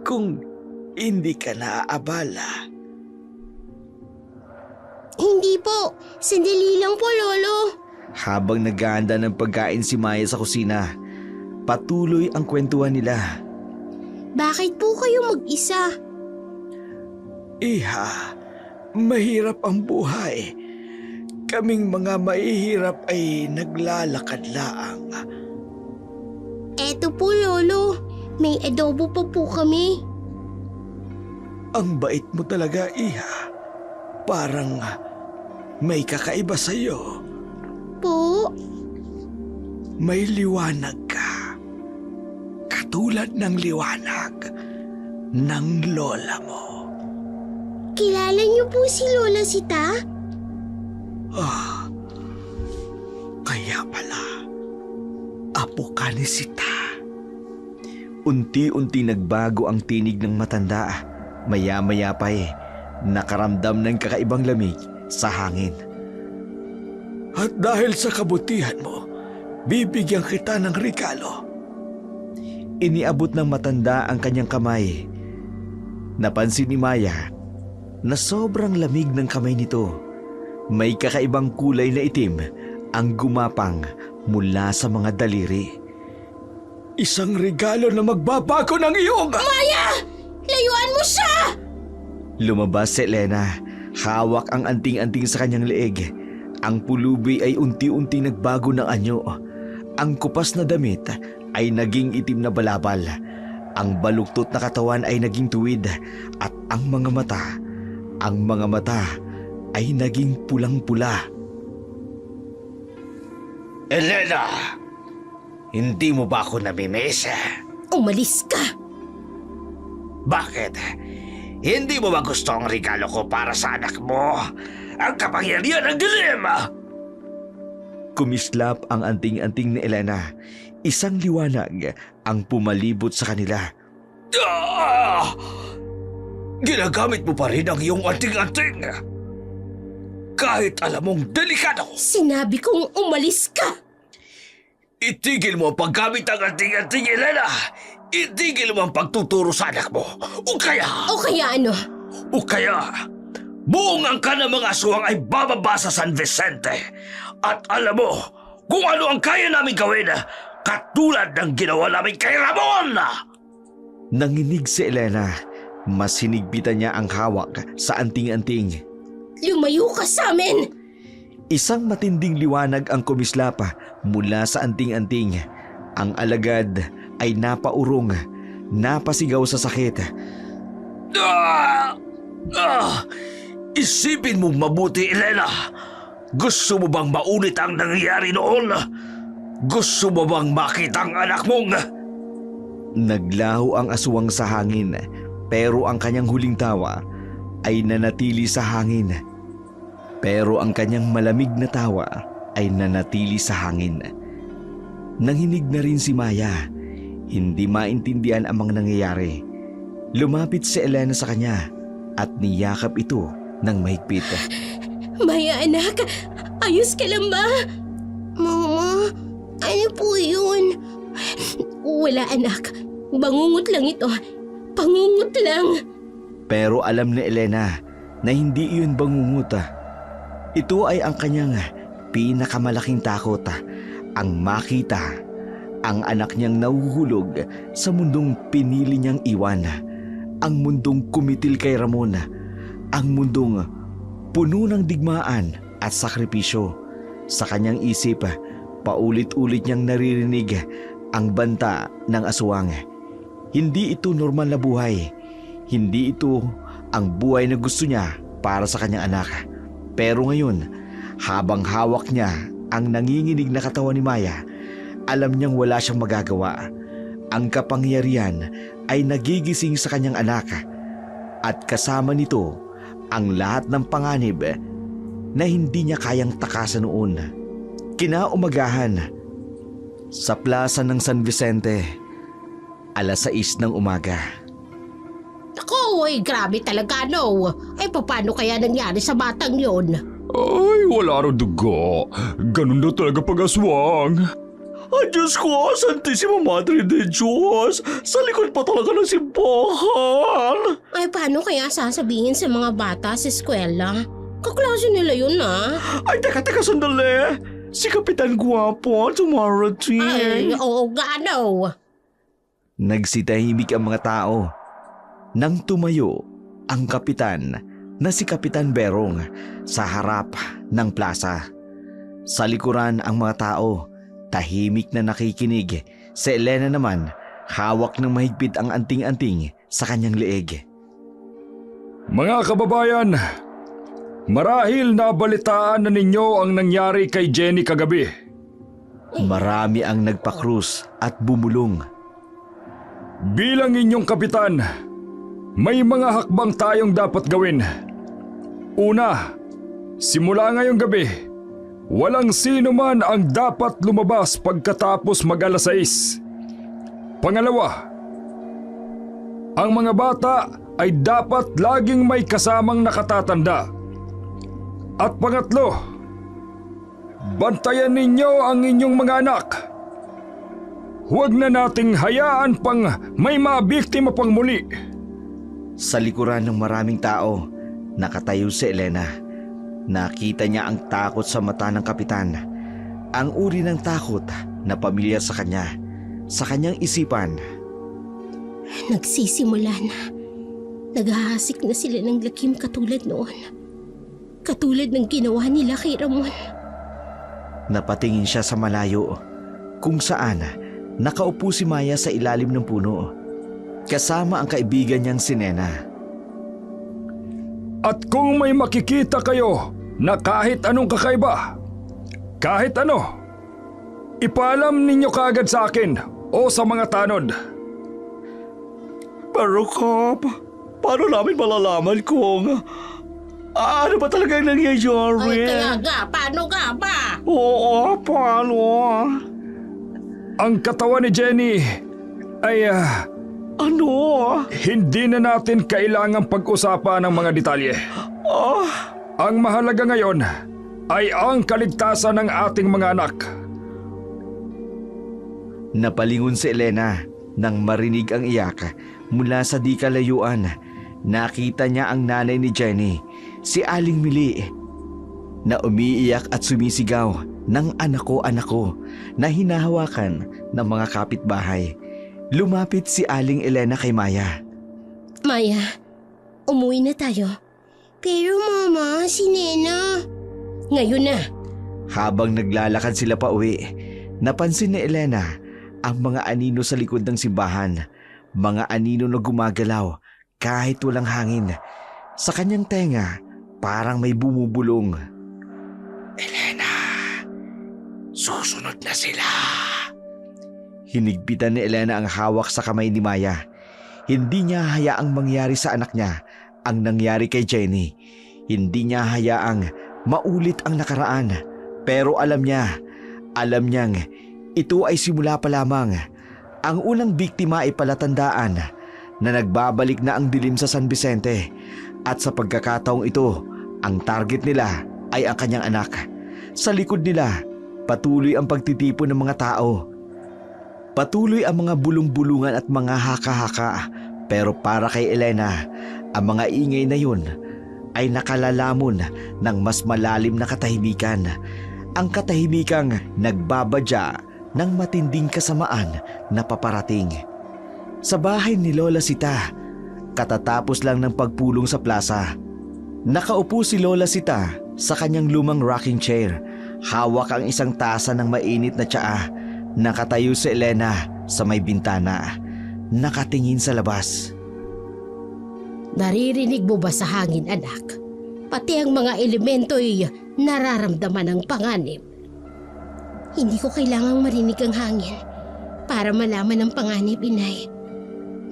Kung hindi ka naaabala. Hindi po, sandali lang po, Lolo. Habang naghahanda ng pagkain si Maya sa kusina, patuloy ang kwentuhan nila. Bakit po kayo mag-isa? Iha, mahirap ang buhay. Kaming mga mahihirap ay naglalakad laang. Eto po, Lolo. May adobo pa po kami. Ang bait mo talaga, Iha. Parang may kakaiba sa'yo. Po? May liwanag ka. Katulad ng liwanag ng lola mo. Kilala niyo po si Lola Sita? Kaya pala, apo ka ni Sita. Unti-unti nagbago ang tinig ng matanda. Maya-maya pa nakaramdam ng kakaibang lamig sa hangin. At dahil sa kabutihan mo, bibigyan kita ng regalo. Iniabot ng matanda ang kanyang kamay. Napansin ni Maya na sobrang lamig ng kamay nito. May kakaibang kulay na itim ang gumapang mula sa mga daliri. Isang regalo na magbabago ng iyong... Maya! Layuan mo siya! Lumabas si Elena. Hawak ang anting-anting sa kanyang leeg. Ang pulubi ay unti-unti nagbago ng anyo. Ang kupas na damit ay naging itim na balabal. Ang baluktot na katawan ay naging tuwid. At ang mga mata ay naging pulang-pula. Elena! Hindi mo ba ako namimiss? Umalis ka! Bakit? Hindi mo ba gusto ang regalo ko para sa anak mo? Ang kapangyarihan ng dilim! Kumislap ang anting-anting ni Elena. Isang liwanag ang pumalibot sa kanila. Ginagamit mo pa rin ang iyong anting-anting. Kahit alam mong delikado. Sinabi kong umalis ka! Itigil mo ang paggamit ng anting-anting, Elena. Itigil mo ang pagtuturo sa anak mo. O kaya, ano? buungan ka ng mga aswang ay bababa sa San Vicente. At alam mo kung ano ang kaya namin gawin, katulad ng ginawa namin kay Ramon. Nanginig si Elena. Mas hinigpitan niya ang hawak sa anting-anting. Lumayo ka sa amin! Isang matinding liwanag ang kumislap mula sa anting-anting. Ang alagad ay napaurong, napasigaw sa sakit. Isipin mong mabuti, Elena. Gusto mo bang maulit ang nangyayari noon? Gusto mo bang makita ang anak mong... Naglaho ang aswang sa hangin, pero ang kanyang huling tawa ay nanatili sa hangin. Pero ang kanyang malamig na tawa ay nanatili sa hangin. Nanginig na rin si Maya. Hindi maintindihan ang mga nangyayari. Lumapit si Elena sa kanya at niyakap ito ng mahigpit. Maya anak, ayos ka lang ba? Mama, ano po yun? Wala anak, bangungot lang ito. Pangungot lang. Pero alam ni Elena na hindi iyon bangungot. Ito ay ang kanyang pinakamalaking takot, ang makita ang anak niyang nahuhulog sa mundong pinili niyang iwan. Ang mundong kumitil kay Ramon, ang mundong puno ng digmaan at sakripisyo. Sa kanyang isip, paulit-ulit niyang naririnig ang banta ng aswang. Hindi ito normal na buhay. Hindi ito ang buhay na gusto niya para sa kanyang anak. Pero ngayon, habang hawak niya ang nanginginig na katawan ni Maya, alam niyang wala siyang magagawa. Ang kapangyarihan ay nagigising sa kanyang anak at kasama nito ang lahat ng panganib na hindi niya kayang takasan noon. Kinaumagahan, sa plaza ng San Vicente, 6:00 ng umaga. Ako, grabe talaga no. Ay, paano kaya nangyari sa batang yon? Ay, wala raw dugo. Ganun daw talaga pag-aswang. Ay, Diyos ko, Santissima Madre de Diyos. Sa likod pa talaga ng simbahan. Ay, paano kaya sasabihin sa mga bata sa eskwela? Kaklase nila yun Ay, teka, sandali. Si Kapitan Guwapo ang tumarating. Ay, oo nga no. Nagsitahimik ang mga tao. Nang tumayo ang kapitan na si Kapitan Berong sa harap ng plaza. Sa likuran ang mga tao, tahimik na nakikinig. Si Elena naman, hawak ng mahigpit ang anting-anting sa kanyang leeg. Mga kababayan, marahil nabalitaan na ninyo ang nangyari kay Jenny kagabi. Marami ang nagpakrus at bumulong. Bilang inyong kapitan, may mga hakbang tayong dapat gawin. Una, simula ngayong gabi, walang sino man ang dapat lumabas pagkatapos mag-6. Pangalawa, ang mga bata ay dapat laging may kasamang nakatatanda. At pangatlo, bantayan ninyo ang inyong mga anak. Huwag na nating hayaan pang may mabiktima pang muli. Sa likuran ng maraming tao, nakatayo si Elena. Nakita niya ang takot sa mata ng kapitan. Ang uri ng takot na pamilyar sa kanya. Sa kanyang isipan, Nagsisimula na. Naghahasik na sila ng lakim katulad noon. Katulad ng ginawa nila kay Ramon. napatingin siya sa malayo kung saan nakaupo si Maya sa ilalim ng puno. Kasama ang kaibigan niyang si Nena. At kung may makikita kayo na kahit anong kakaiba, kahit ano, ipaalam ninyo kaagad sa akin o sa mga tanod. Pero Kap, paano namin malalaman kung ano ba talaga yung nangyayari? Ay, kaya nga, paano nga ba? Oo, paano? Ang katawan ni Jenny ay Ano? hindi na natin kailangang pag-usapan ng mga detalye. Ang mahalaga ngayon ay ang kaligtasan ng ating mga anak. Napalingon si Elena nang marinig ang iyak mula sa di kalayuan. Nakita niya ang nanay ni Jenny, si Aling Mili, na umiiyak at sumisigaw ng anak ko na hinahawakan ng mga kapitbahay. Lumapit si Aling Elena kay Maya. Maya, umuwi na tayo. Pero Mama, si Nena. Ngayon na. Habang naglalakad sila pa uwi, napansin ni Elena ang mga anino sa likod ng simbahan. Mga anino na gumagalaw kahit walang hangin. Sa kanyang tenga, parang may bumubulong. Elena, susunod na sila. Hinigpitan ni Elena ang hawak sa kamay ni Maya. Hindi niya hayaang mangyari sa anak niya ang nangyari kay Jenny. Hindi niya hayaang maulit ang nakaraan. Pero alam niyang ito ay simula pa lamang. Ang unang biktima ay palatandaan na nagbabalik na ang dilim sa San Vicente. At sa pagkakataong ito, ang target nila ay ang kanyang anak. Sa likod nila, patuloy ang pagtitipon ng mga tao. Patuloy ang mga bulong-bulungan at mga haka-haka. Pero para kay Elena, ang mga ingay na yun ay nakalalamon ng mas malalim na katahimikan. Ang katahimikang nagbabadya ng matinding kasamaan na paparating. Sa bahay ni Lola Sita, katatapos lang ng pagpulong sa plaza. Nakaupo si Lola Sita sa kanyang lumang rocking chair. Hawak ang isang tasa ng mainit na tsaa. Nakatayo si Elena sa may bintana, nakatingin sa labas. Naririnig mo ba sa hangin, anak? Pati ang mga elemento'y nararamdaman ng panganib. Hindi ko kailangang marinig ang hangin para malaman ang panganib, inay.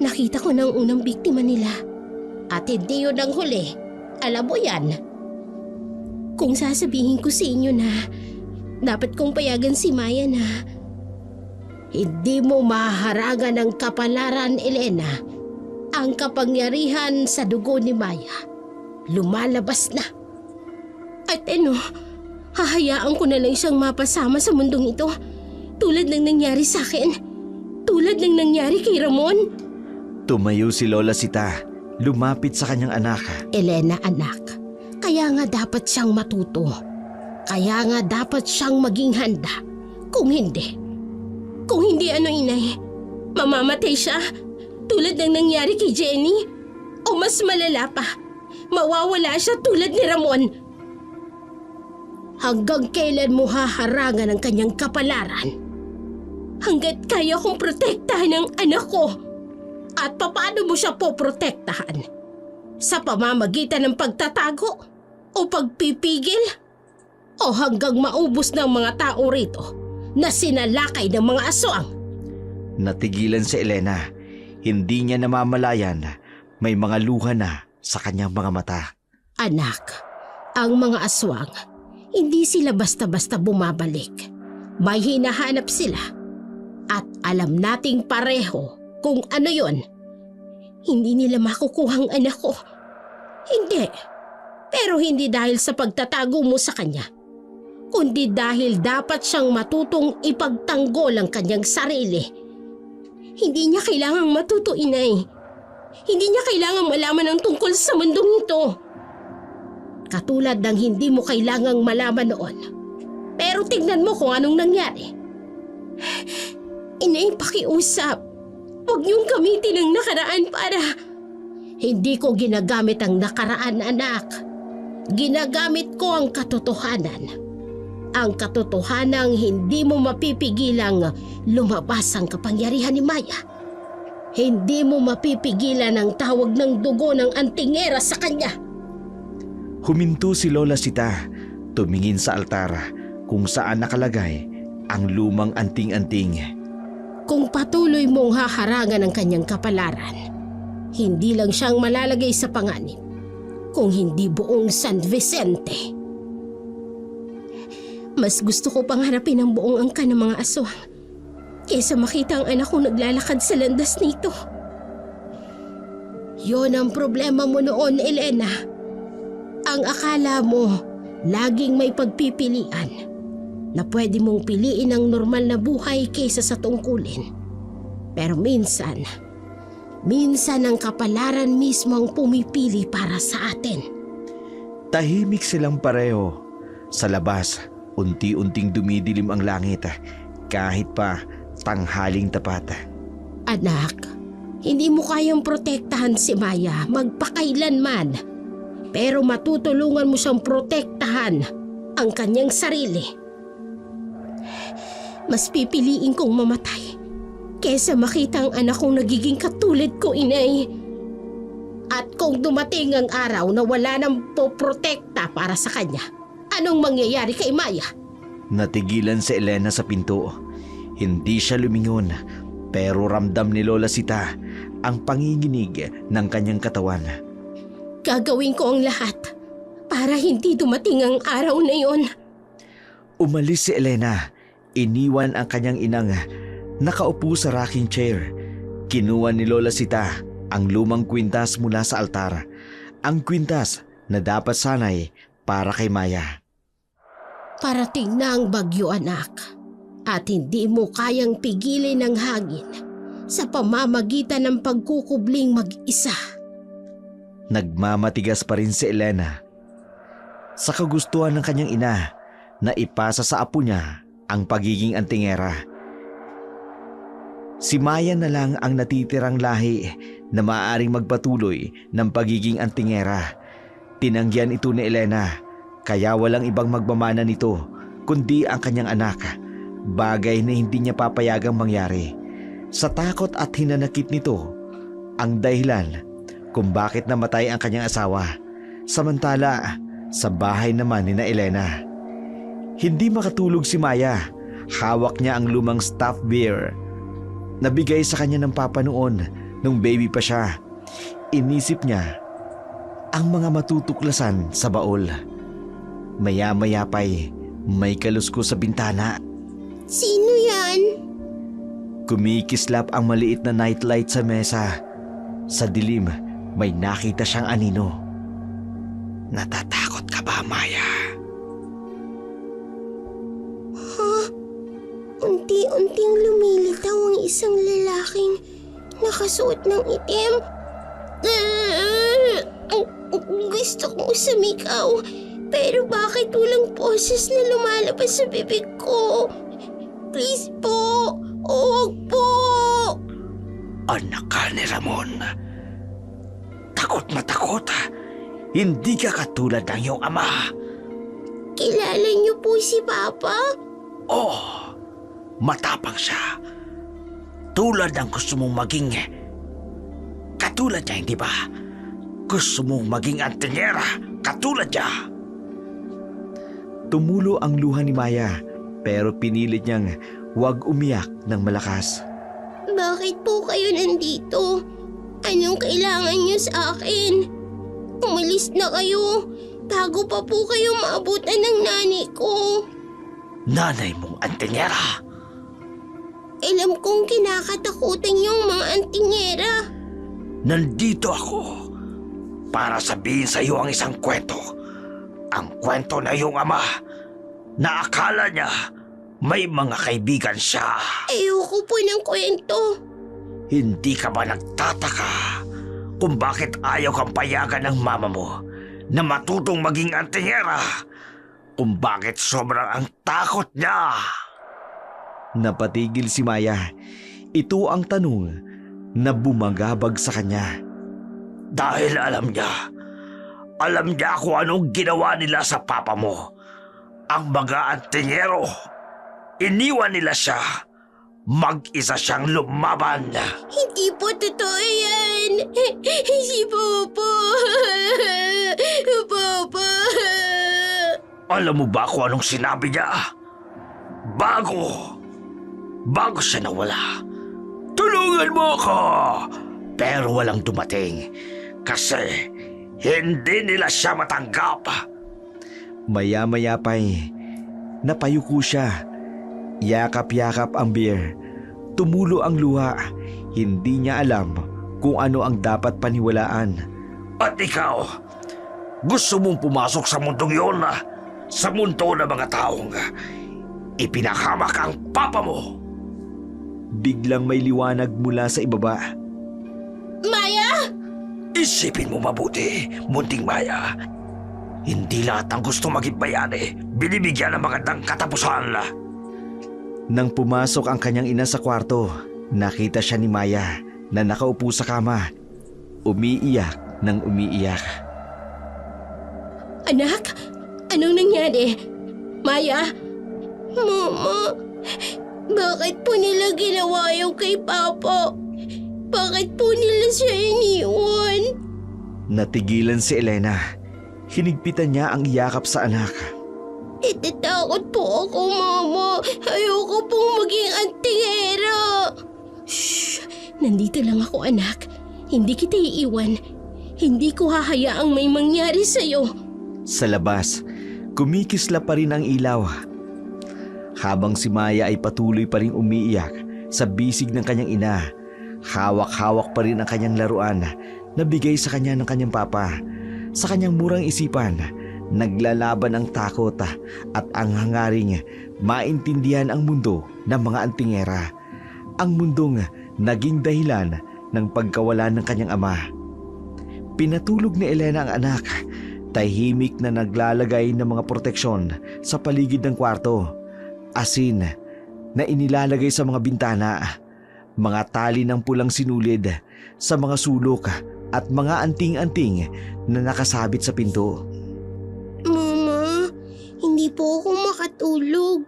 Nakita ko na ang unang biktima nila. At hindi yun ang huli. Alam mo yan. Kung sasabihin ko sa inyo na dapat kong payagan si Maya na hindi mo mahaharangan ng kapalaran, Elena. Ang kapangyarihan sa dugo ni Maya lumalabas na. At hahayaan ko na lang siyang mapasama sa mundong ito. Tulad ng nangyari sa akin. Tulad ng nangyari kay Ramon. Tumayo si Lola Sita, lumapit sa kanyang anak. Elena, anak, kaya nga dapat siyang matuto. Kaya nga dapat siyang maging handa. Kung hindi inay, mamamatay siya tulad ng nangyari kay Jenny. O mas malala pa, mawawala siya tulad ni Ramon. Hanggang kailan mo haharangan ang kanyang kapalaran? Hanggat kaya kong protektahan ang anak ko. At paano mo siya poprotektahan? Sa pamamagitan ng pagtatago? O pagpipigil? O hanggang maubos ng mga tao rito na sinalakay ng mga aswang? Natigilan si Elena. Hindi niya namamalayan, may mga luha na sa kanyang mga mata. Anak, ang mga aswang, hindi sila basta-basta bumabalik. May hinahanap sila. At alam nating pareho kung ano yon. hindi nila makukuha ang anak ko. Hindi. Pero hindi dahil sa pagtatago mo sa kanya, kundi dahil dapat siyang matutong ipagtanggol ang kanyang sarili. Hindi niya kailangang matuto, inay. Hindi niya kailangang malaman ang tungkol sa mundong ito. Katulad ng hindi mo kailangang malaman noon. Pero tignan mo kung anong nangyari. Inay, pakiusap. Huwag niyong gamitin ang nakaraan para... Hindi ko ginagamit ang nakaraan, anak. Ginagamit ko ang katotohanan. Ang katotohanang hindi mo mapipigilang lumabas ang kapangyarihan ni Maya. Hindi mo mapipigilan ang tawag ng dugo ng antingera sa kanya. Huminto si Lola Sita, tumingin sa altar kung saan nakalagay ang lumang anting-anting. Kung patuloy mong haharangan ang kanyang kapalaran, hindi lang siyang malalagay sa panganib, kung hindi buong San Vicente. Mas gusto ko pang harapin ang buong angka ng mga aswang kaysa makita ang anak kong naglalakad sa landas nito. Yon ang problema mo noon, Elena. Ang akala mo laging may pagpipilian na pwede mong piliin ang normal na buhay kaysa sa tungkulin. Pero minsan ang kapalaran mismo ang pumipili para sa atin. Tahimik silang pareho. Sa labas, unti-unting dumidilim ang langit kahit pa tanghaling tapat. Anak, hindi mo kayang protektahan si Maya magpakailanman. Pero matutulungan mo siyang protektahan ang kanyang sarili. Mas pipiliin kong mamatay kesa makita ang anak kong nagiging katulad ko, inay. At kung dumating ang araw na wala nang poprotekta para sa kanya, anong mangyayari kay Maya? Natigilan si Elena sa pinto. Hindi siya lumingon, pero ramdam ni Lola Sita ang panginginig ng kanyang katawan. Gagawin ko ang lahat para hindi dumating ang araw na yon. Umalis si Elena. Iniwan ang kanyang inang nakaupo sa rocking chair. Kinuha ni Lola Sita ang lumang kwintas mula sa altar. Ang kwintas na dapat sanay para kay Maya. Parating na ang bagyo, anak. At hindi mo kayang pigilin ang hangin sa pamamagitan ng pagkukubling mag-isa. Nagmamatigas pa rin si Elena sa kagustuhan ng kanyang ina na ipasa sa apo niya ang pagiging antingera. Si Maya na lang ang natitirang lahi na maaaring magpatuloy ng pagiging antingera. Tinanggihan ito ni Elena, kaya walang ibang magmamana nito kundi ang kanyang anak, bagay na hindi niya papayagang mangyari. Sa takot at hinanakit nito ang dahilan kung bakit namatay ang kanyang asawa. Samantala, sa bahay naman ni Elena, hindi makatulog si Maya. Hawak niya ang lumang stuffed bear. Nabigay sa kanya ng papa noon nung baby pa siya. Inisip niya ang mga matutuklasan sa baul. Maya-maya pa'y may kalusko sa bintana. Sino yan? Kumikislap ang maliit na nightlight sa mesa. Sa dilim, may nakita siyang anino. Natatakot ka ba, Maya? Unti-unting lumilitaw ang isang lalaking nakasuot ng itim. Gusto kong sumigaw, pero bakit walang boses na lumalabas sa bibig ko? Please po, huwag po! Anak ka ni Ramon. Takot na takot. Hindi ka katulad ng iyong ama. Kilala niyo po si Papa? Oh, matapang siya. Tulad ng gusto mong maging katulad niya, hindi ba? Gusto mong maging antingera katulad niya. Tumulo ang luha ni Maya, pero pinilit niyang huwag umiyak ng malakas. Bakit po kayo nandito? Anong kailangan niyo sa akin? Umalis na kayo bago pa po kayo maabutan ng nanay ko. Nanay mong antingera. Alam kong kinakatakutan yung mga antingera. nandito ako para sabihin sa iyo ang isang kwento. Ang kwento na iyong ama na akala niya may mga kaibigan siya. Ayoko po ng kwento. Hindi ka ba nagtataka kung bakit ayaw kang payagan ng mama mo na matutong maging antingera? Kung bakit sobrang ang takot niya? Napatigil si Maya. Ito ang tanong na bumagabag sa kanya. Dahil alam niya kung anong ginawa nila sa papa mo. Ang mga antingero, iniwan nila siya. Mag-isa siyang lumaban. Hindi po totoo yan. Si Papa. Papa. Alam mo ba kung anong sinabi niya? Bago siya nawala, tulungan mo ako! Pero walang dumating kasi hindi nila siya matanggap. Maya-maya pa'y napayuko siya. Yakap-yakap ang bear. Tumulo ang luha. Hindi niya alam kung ano ang dapat paniwalaan. At ikaw, gusto mong pumasok sa mundong yun? Sa mundo ng mga taong ipinahamak ang papa mo? Biglang may liwanag mula sa ibaba. Maya! Isipin mo mabuti, munting Maya. Hindi lahat ng gusto maging bayani binibigyan ng magandang katapusan. Nang pumasok ang kanyang ina sa kwarto, nakita siya ni Maya na nakaupo sa kama. Umiiyak ng umiiyak. Anak, anong nangyari? Maya? Mama, bakit po nila ginawa yung kay Papa? Bakit po nila siya iniwan? Natigilan si Elena. Hinigpitan niya ang iyakap sa anak. Itatakot po ako, Mama. Ayoko pong maging antingera. Shh! Nandito lang ako, anak. Hindi kita iiwan. Hindi ko hahayaang may mangyari sa'yo. Sa labas, kumikisla pa rin ang ilaw. Habang si Maya ay patuloy pa rin umiiyak sa bisig ng kanyang ina, hawak-hawak pa rin ang kanyang laruan na bigay sa kanya ng kanyang papa. Sa kanyang murang isipan, naglalaban ang takot at ang hangaring maintindihan ang mundo ng mga antingera. Ang mundong naging dahilan ng pagkawala ng kanyang ama. Pinatulog ni Elena ang anak, tahimik na naglalagay ng mga proteksyon sa paligid ng kwarto. Asin na inilalagay sa mga bintana, mga tali ng pulang sinulid sa mga sulok at mga anting-anting na nakasabit sa pinto. Mama, hindi po ako makatulog.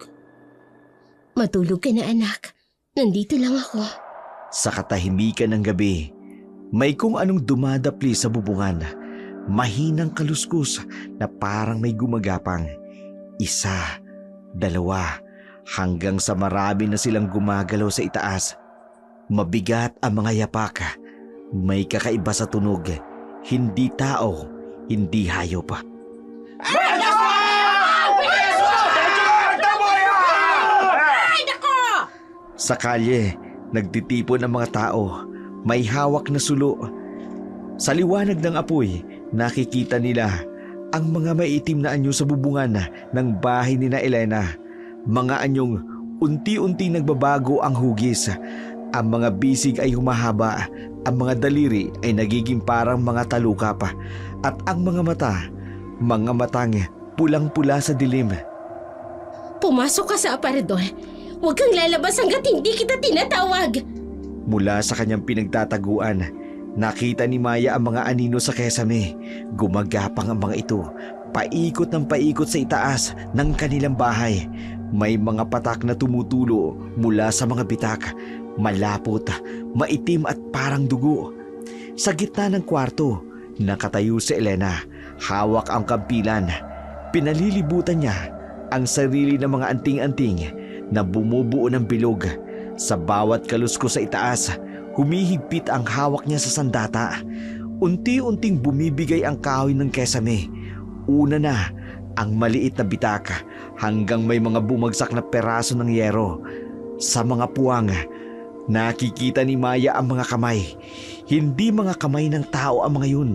Matulog ka na, anak. Nandito lang ako. Sa katahimikan ng gabi, may kung anong dumadapli sa bubungan. Mahinang kaluskus na parang may gumagapang. Isa, dalawa, hanggang sa marami na silang gumagalaw sa itaas. Mabigat ang mga yapak. May kakaiba sa tunog. Hindi tao, hindi hayop. Sa kalye, nagtitipon ang mga tao. May hawak na sulo. Sa liwanag ng apoy, nakikita nila ang mga maitim na anyo sa bubungan ng bahay ni na Elena. Mga anyong unti-unti nagbabago ang hugis. Ang mga bisig ay humahaba, ang mga daliri ay nagiging parang mga talukap, at ang mga matang pulang-pula sa dilim. Pumasok ka sa aparador. Huwag kang lalabas hanggat hindi kita tinatawag. Mula sa kanyang pinagtataguan, nakita ni Maya ang mga anino sa kesame. Gumagapang ang mga ito, paikot ng paikot sa itaas ng kanilang bahay. May mga patak na tumutulo mula sa mga bitak. Malapot, maitim at parang dugo. Sa gitna ng kwarto, nakatayo si Elena. Hawak ang kampilan. Pinalilibutan niya ang sarili ng mga anting-anting na bumubuo ng bilog. Sa bawat kaluskos sa itaas, humihigpit ang hawak niya sa sandata. Unti-unting bumibigay ang kahoy ng kesame. Una na ang maliit na bitaka hanggang may mga bumagsak na peraso ng yero. Sa mga puwang, Nakikita ni Maya ang mga kamay. Hindi mga kamay ng tao ang mga yun.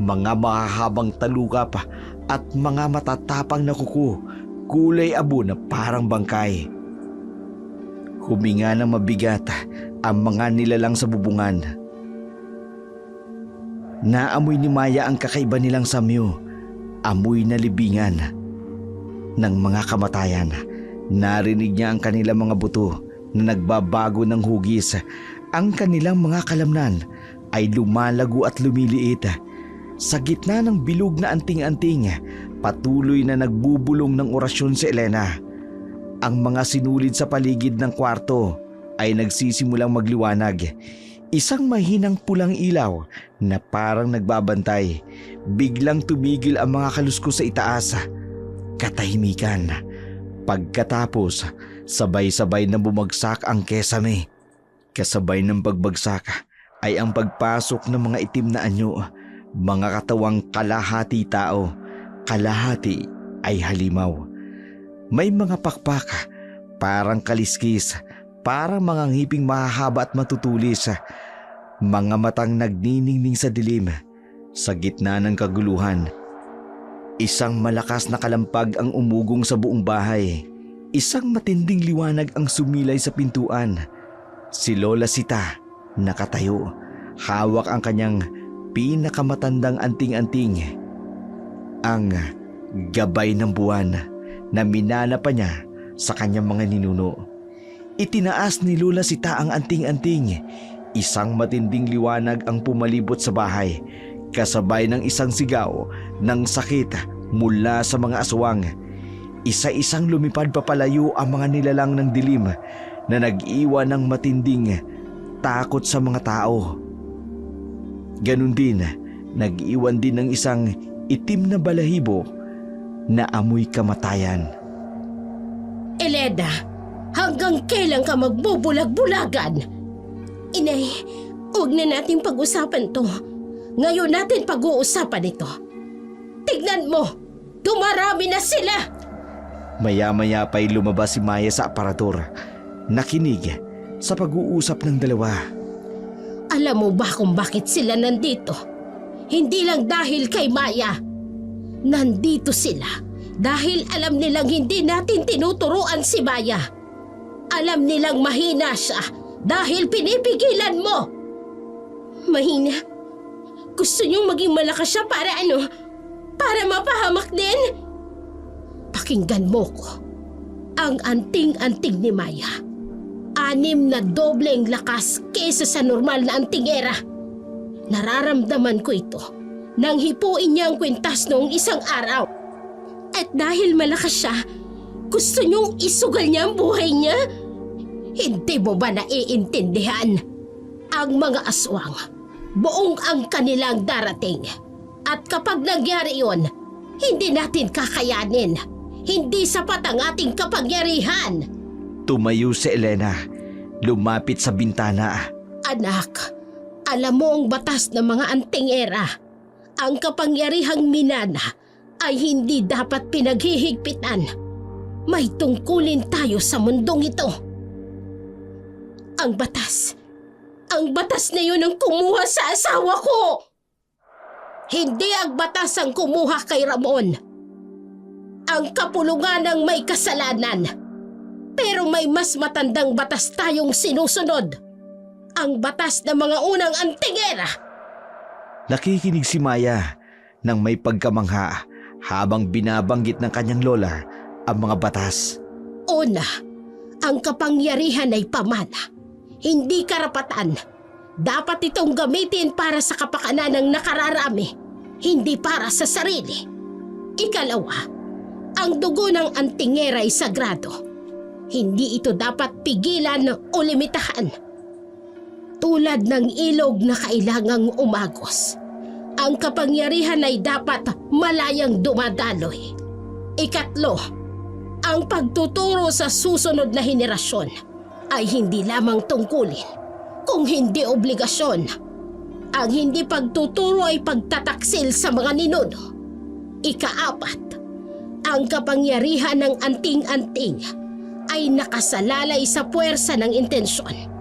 Mga mahahabang talukap at mga matatapang na kuko, kulay abo na parang bangkay. Huminga ng mabigat ang mga nilalang sa bubungan. Naamoy ni Maya ang kakaiba nilang samyo, amoy na libingan ng mga kamatayan. Narinig niya ang kanilang mga buto na nagbabago ng hugis. Ang kanilang mga kalamnan ay lumalago at lumiliit. Sa gitna ng bilog na anting-anting, patuloy na nagbubulong ng orasyon si Elena. Ang mga sinulid sa paligid ng kwarto ay nagsisimulang magliwanag. Isang mahinang pulang ilaw na parang nagbabantay. Biglang tumigil ang mga kaluskos sa itaas. Katahimikan. Pagkatapos, sabay-sabay na bumagsak ang kesame. Kasabay ng pagbagsak ay ang pagpasok ng mga itim na anyo. Mga katawang kalahati tao, kalahati ay halimaw. May mga pakpak, parang kaliskis, parang mga ngiping mahahaba at matutulis. Mga matang nagniningning sa dilim. Sa gitna ng kaguluhan, isang malakas na kalampag ang umugong sa buong bahay. Isang matinding liwanag ang sumilay sa pintuan. Si Lola Sita, nakatayo, hawak ang kanyang pinakamatandang anting-anting. Ang gabay ng buwan na minana pa niya sa kanyang mga ninuno. Itinaas ni Lola Sita ang anting-anting. Isang matinding liwanag ang pumalibot sa bahay, kasabay ng isang sigaw ng sakit mula sa mga aswang. Isa-isang lumipad papalayo ang mga nilalang ng dilim na nag-iwan ng matinding takot sa mga tao. Ganun din, nag-iwan din ng isang itim na balahibo na amoy kamatayan. Elena, hanggang kailan ka magbubulag-bulagan? Inay, huwag na natin pag-usapan to. Ngayon natin pag-uusapan ito. Tignan mo, dumarami na sila! Maya-maya pa'y lumabas si Maya sa aparador. Nakinig sa pag-uusap ng dalawa. Alam mo ba kung bakit sila nandito? Hindi lang dahil kay Maya. Nandito sila dahil alam nilang hindi natin tinuturuan si Maya. Alam nilang mahina siya dahil pinipigilan mo. Mahina? Gusto niyong maging malakas siya para ano? Para mapahamak din? Pakinggan mo ko. Ang anting-anting ni Maya, 6 na dobleng lakas kaysa sa normal na antingera. Nararamdaman ko ito nang hipuin niya ang kwintas noong isang araw. At dahil malakas siya, gusto niyong isugal niya ang buhay niya? Hindi mo ba naiintindihan? Ang mga aswang, buong ang kanilang darating. At kapag nangyari yun, hindi natin kakayanin. Hindi sapat ang ating kapangyarihan. Tumayo si Elena, lumapit sa bintana. Anak, alam mo ang batas ng mga antingera. Ang kapangyarihang minana ay hindi dapat pinaghihigpitan. May tungkulin tayo sa mundong ito. Ang batas na yun ang kumuha sa asawa ko. Hindi ang batas ang kumuha kay Ramon. Ang kapulungan ng may kasalanan. Pero may mas matandang batas tayong sinusunod. Ang batas ng mga unang antingera. Nakikinig si Maya nang may pagkamangha habang binabanggit ng kanyang lola ang mga batas. Una, ang kapangyarihan ay pamana. Hindi karapatan. Dapat itong gamitin para sa kapakanan ng nakararami, hindi para sa sarili. Ikalawa, ang dugo ng antingera ay sagrado. Hindi ito dapat pigilan o limitahan. Tulad ng ilog na kailangang umagos, ang kapangyarihan ay dapat malayang dumadaloy. Ikatlo, ang pagtuturo sa susunod na henerasyon ay hindi lamang tungkulin, kung hindi obligasyon. Ang hindi pagtuturo ay pagtataksil sa mga ninuno. Ikaapat, ang kapangyarihan ng anting-anting ay nakasalalay sa puwersa ng intensyon.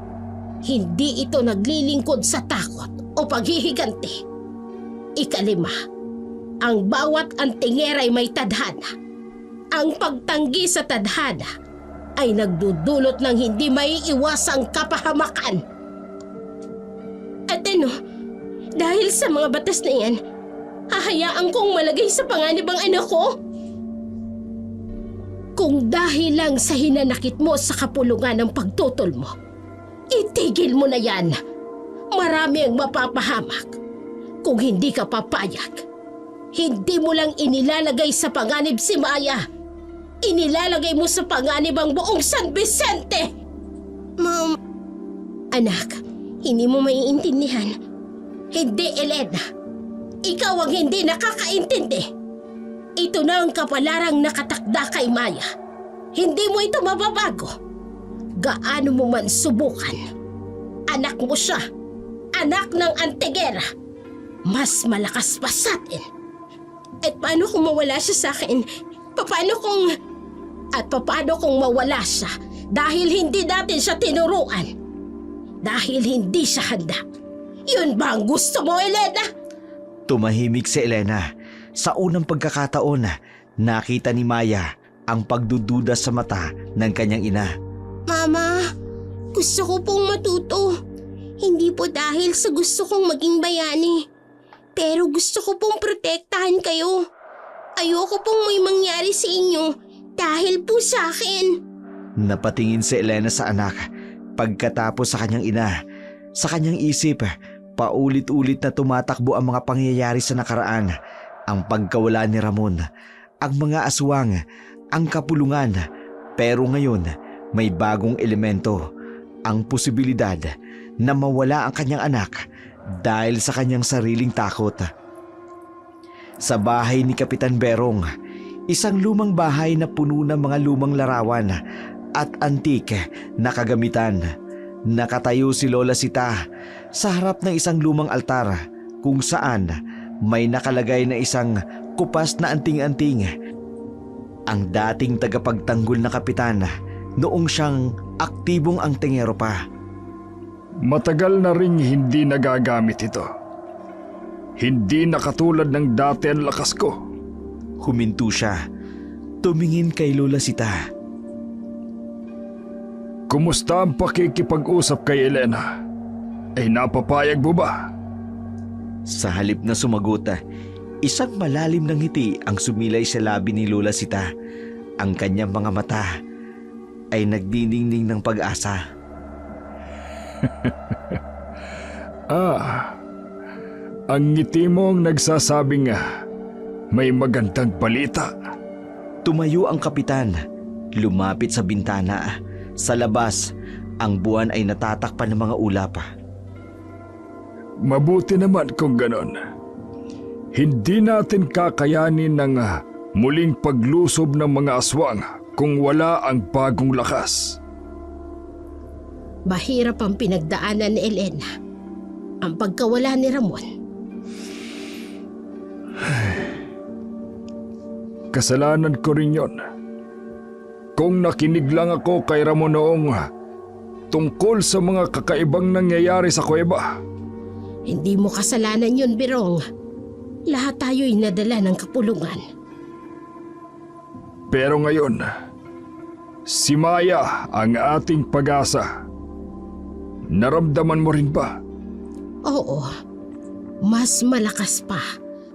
Hindi ito naglilingkod sa takot o paghihiganti. 5, ang bawat antingera ay may tadhana. Ang pagtanggi sa tadhana ay nagdudulot ng hindi maiiwasang kapahamakan. At dahil sa mga batas na yan, hahayaan kong malagay sa panganib ang anak ko? Kung dahil lang sa hinanakit mo sa kapulungan ng pagtutol mo, itigil mo na yan. Marami ang mapapahamak. Kung hindi ka papayag, hindi mo lang inilalagay sa panganib si Maya. Inilalagay mo sa panganib ang buong San Vicente. Ma'am, anak, hindi mo maiintindihan. Hindi, Elena. Ikaw ang hindi nakakaintindi. Ito na ang kapalarang nakatakda kay Maya. Hindi mo ito mababago. Gaano mo man subukan. Anak mo siya. Anak ng Antigera. Mas malakas pa sa atin. At paano kung mawala siya sa akin? Paano kung mawala siya dahil hindi natin siya tinuruan? Dahil hindi siya handa. Yun ba ang gusto mo, Elena? Tumahimik si Elena. Sa unang pagkakataon, nakita ni Maya ang pagdududa sa mata ng kanyang ina. Mama, gusto ko pong matuto. Hindi po dahil sa gusto kong maging bayani. Pero gusto ko pong protektahan kayo. Ayoko pong may mangyari sa inyo dahil po sa akin. Napatingin si Elena sa anak pagkatapos sa kanyang ina. Sa kanyang isip, paulit-ulit na tumatakbo ang mga pangyayari sa nakaraan. Ang pagkawala ni Ramon, ang mga aswang, ang kapulungan. Pero ngayon, may bagong elemento. Ang posibilidad na mawala ang kanyang anak dahil sa kanyang sariling takot. Sa bahay ni Kapitan Berong, isang lumang bahay na puno ng mga lumang larawan at antik na kagamitan. Nakatayo si Lola Sita sa harap ng isang lumang altar kung saan may nakalagay na isang kupas na anting-anting. Ang dating tagapagtanggol na kapitan noong siyang aktibong antingero pa. Matagal na ring hindi nagagamit ito. Hindi na katulad ng dati ang lakas ko. Huminto siya. Tumingin kay Lola Sita. Kumusta ang pakikipag-usap kay Elena? Ay napapayag mo ba? Sa halip na sumagot, isang malalim na ngiti ang sumilay sa labi ni Lola Sita. Ang kanyang mga mata ay nagdiningning ng pag-asa. Ang ngiti mo ang nagsasabing may magandang balita. Tumayo ang kapitan, lumapit sa bintana. Sa labas, ang buwan ay natatakpan ng mga ulap. Mabuti naman kung ganon. Hindi natin kakayanin ng muling paglusob ng mga aswang kung wala ang bagong lakas. Mahirap ang pinagdaanan ni Elena. Ang pagkawala ni Ramon. Kasalanan ko rin yon. Kung nakinig lang ako kay Ramon noong tungkol sa mga kakaibang nangyayari sa kuweba. Hindi mo kasalanan yun, Berong. Lahat tayo'y nadala ng kapulungan. Pero ngayon, si Maya ang ating pag-asa. Naramdaman mo rin ba? Oo, mas malakas pa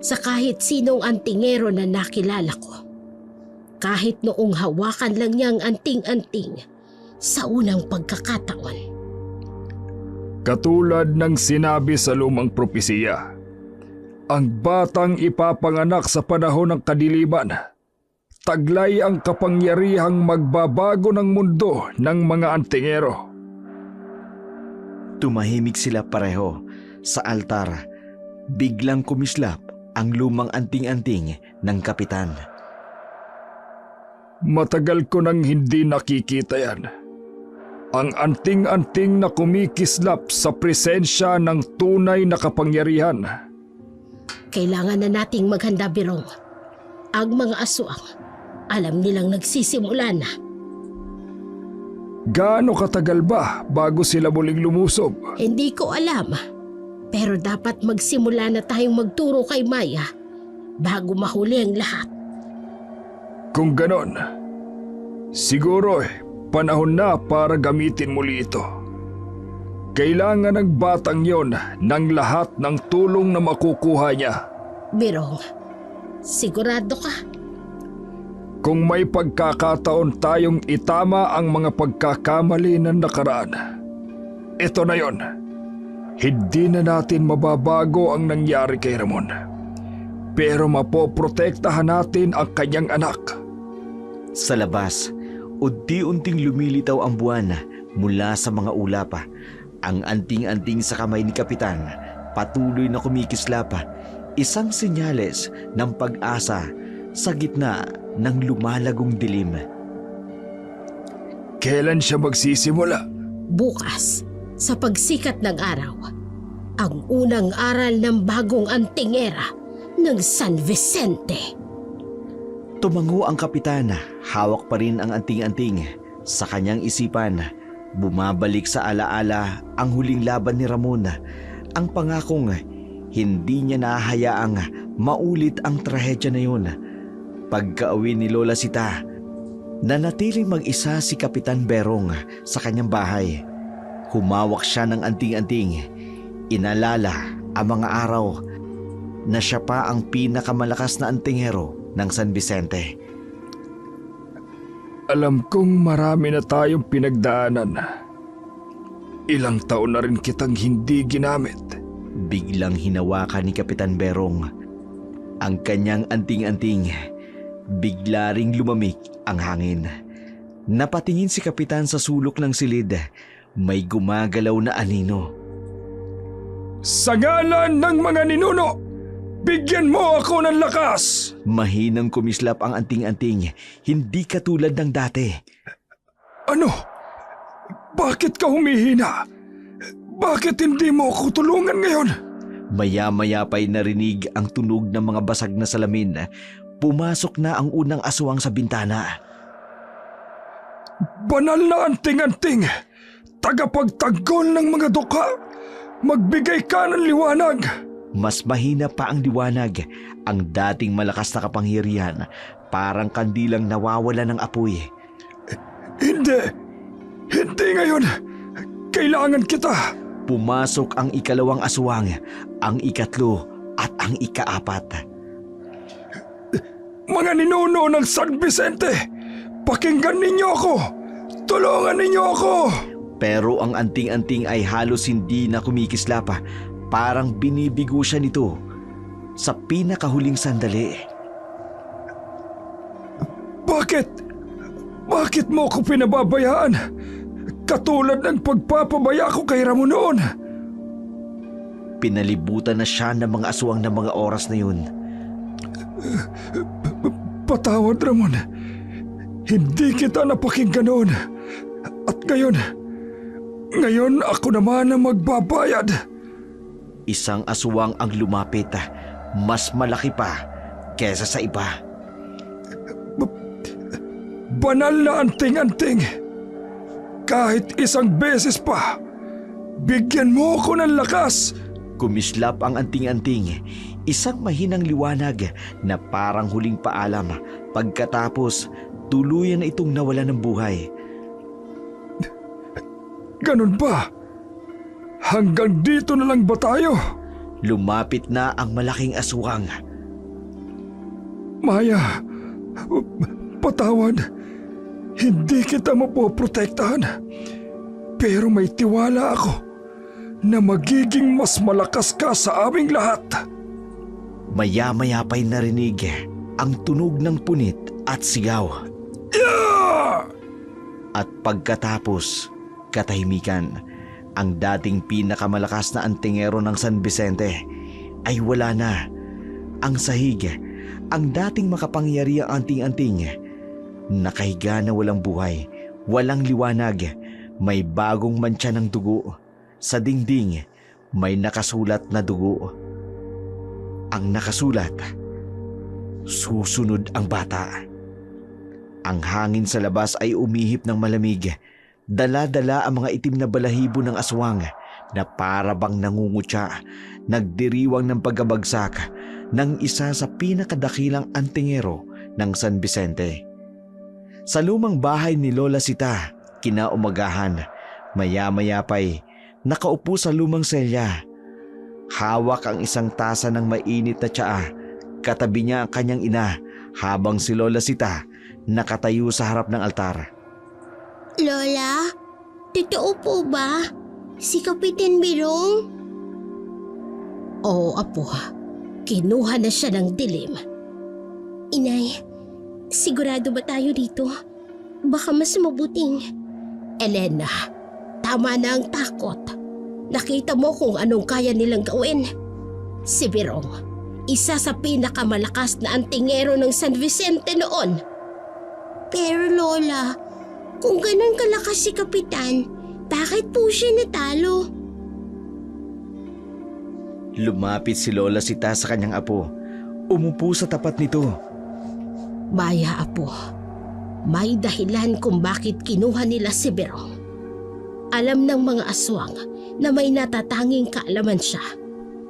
sa kahit sinong antingero na nakilala ko. Kahit noong hawakan lang niya ang anting-anting sa unang pagkakataon. Katulad ng sinabi sa lumang propesiya, ang batang ipapanganak sa panahon ng kadiliman, taglay ang kapangyarihang magbabago ng mundo ng mga antingero. Tumahimik sila pareho sa altar. Biglang kumislap ang lumang anting-anting ng kapitan. Matagal ko nang hindi nakikita yan. Ang anting-anting na kumikislap sa presensya ng tunay na kapangyarihan. Kailangan na nating maghanda, Berong. Ang mga aswang, alam nilang nagsisimula na. Gaano katagal ba bago sila muling lumusob? Hindi ko alam. Pero dapat magsimula na tayong magturo kay Maya bago mahuli ang lahat. Kung ganon, siguro panahon na para gamitin muli ito. Kailangan ng batang yon ng lahat ng tulong na makukuha niya. Birong, sigurado ka? Kung may pagkakataon tayong itama ang mga pagkakamali ng nakaraan, ito na yon. Hindi na natin mababago ang nangyari kay Ramon. Pero mapoprotektahan natin ang kanyang anak. Sa labas, unti-unting lumilitaw ang buwan mula sa mga ulap. Ang anting-anting sa kamay ni Kapitan patuloy na kumikislap, isang senyales ng pag-asa sa gitna ng lumalagong dilim. Kailan siya magsisimula? Bukas, sa pagsikat ng araw, ang unang aral ng bagong antingera ng San Vicente. Tumango ang kapitan, hawak pa rin ang anting-anting. Sa kanyang isipan, bumabalik sa alaala ang huling laban ni Ramon, ang pangakong hindi niya nahahayaang maulit ang trahedya na yun. Pagka-uwi ni Lola Sita, nanatiling mag-isa si Kapitan Berong sa kanyang bahay. Humawak siya ng anting-anting, inalala ang mga araw na siya pa ang pinakamalakas na antingero ng San Vicente. Alam kong marami na tayong pinagdaanan. Ilang taon na rin kitang hindi ginamit. Biglang hinawakan ni Kapitan Berong ang kanyang anting-anting. Bigla ring lumamig ang hangin. Napatingin si Kapitan sa sulok ng silid. May gumagalaw na anino. Sa ngalan ng mga ninuno, bigyan mo ako ng lakas! Mahinang kumislap ang anting-anting, hindi katulad ng dati. Ano? Bakit ka humihina? Bakit hindi mo ako tulungan ngayon? Maya-maya pa'y narinig ang tunog ng mga basag na salamin. Pumasok na ang unang aswang sa bintana. Banal na anting-anting! Tagapagtanggol ng mga duka! Magbigay ka ng liwanag! Mas mahina pa ang liwanag. Ang dating malakas na kapangyarihan, parang kandilang nawawala ng apoy. Hindi! Hindi ngayon! Kailangan kita! Pumasok ang ikalawang aswang, ang ikatlo at ang ikaapat. Mga ninuno ng San Vicente! Pakinggan ninyo ako! Tulungan ninyo ako! Pero ang anting-anting ay halos hindi na kumikislap. Parang binibigo siya nito sa pinakahuling sandali. Bakit? Bakit mo ako pinababayaan? Katulad ng pagpapabaya ko kay Ramon noon. Pinalibutan na siya ng mga aswang ng mga oras na yun. Patawad, Ramon. Hindi kita napakinggan noon. At ngayon ako naman ang magbabayad. Isang aswang ang lumapit, mas malaki pa kesa sa iba. Banal na anting-anting. Kahit isang beses pa, bigyan mo ako ng lakas. Kumislap ang anting-anting, isang mahinang liwanag na parang huling paalam. Pagkatapos, tuluyan na itong nawala ng buhay. Ganun ba? Hanggang dito na lang ba tayo? Lumapit na ang malaking aswang. Maya, patawad. Hindi kita mapoprotektahan. Pero may tiwala ako na magiging mas malakas ka sa aming lahat. Maya-maya pa'y narinig ang tunog ng punit at sigaw. Yeah! At pagkatapos, katahimikan. Ang dating pinakamalakas na antingero ng San Vicente ay wala na. Ang sahig, ang dating makapangyarihang anting-anting, nakahiga na walang buhay, walang liwanag, may bagong mantsa ng dugo. Sa dingding, may nakasulat na dugo. Ang nakasulat, susunod ang bata. Ang hangin sa labas ay umihip ng malamig. Dala-dala ang mga itim na balahibo ng aswang na para bang nangungutya, nagdiriwang ng pagkabagsak ng isa sa pinakadakilang antingero ng San Vicente. Sa lumang bahay ni Lola Sita, kinaumagahan, maya-maya pa'y nakaupo sa lumang selya. Hawak ang isang tasa ng mainit na tsaa, katabi niya ang kanyang ina habang si Lola Sita nakatayo sa harap ng altar. Lola, totoo po ba? Si Kapitan Birong? Oo, apo. Kinuha na siya ng dilim. Inay, sigurado ba tayo dito? Baka mas mabuting. Elena, tama na ang takot. Nakita mo kung anong kaya nilang gawin. Si Birong, isa sa pinakamalakas na antingero ng San Vicente noon. Pero Lola, kung ganun kalakas si Kapitan, bakit po siya natalo? Lumapit si Lola Sita sa kanyang apo. Umupo sa tapat nito. Maya, apo, may dahilan kung bakit kinuha nila si Birong. Alam ng mga aswang na may natatanging kaalaman siya.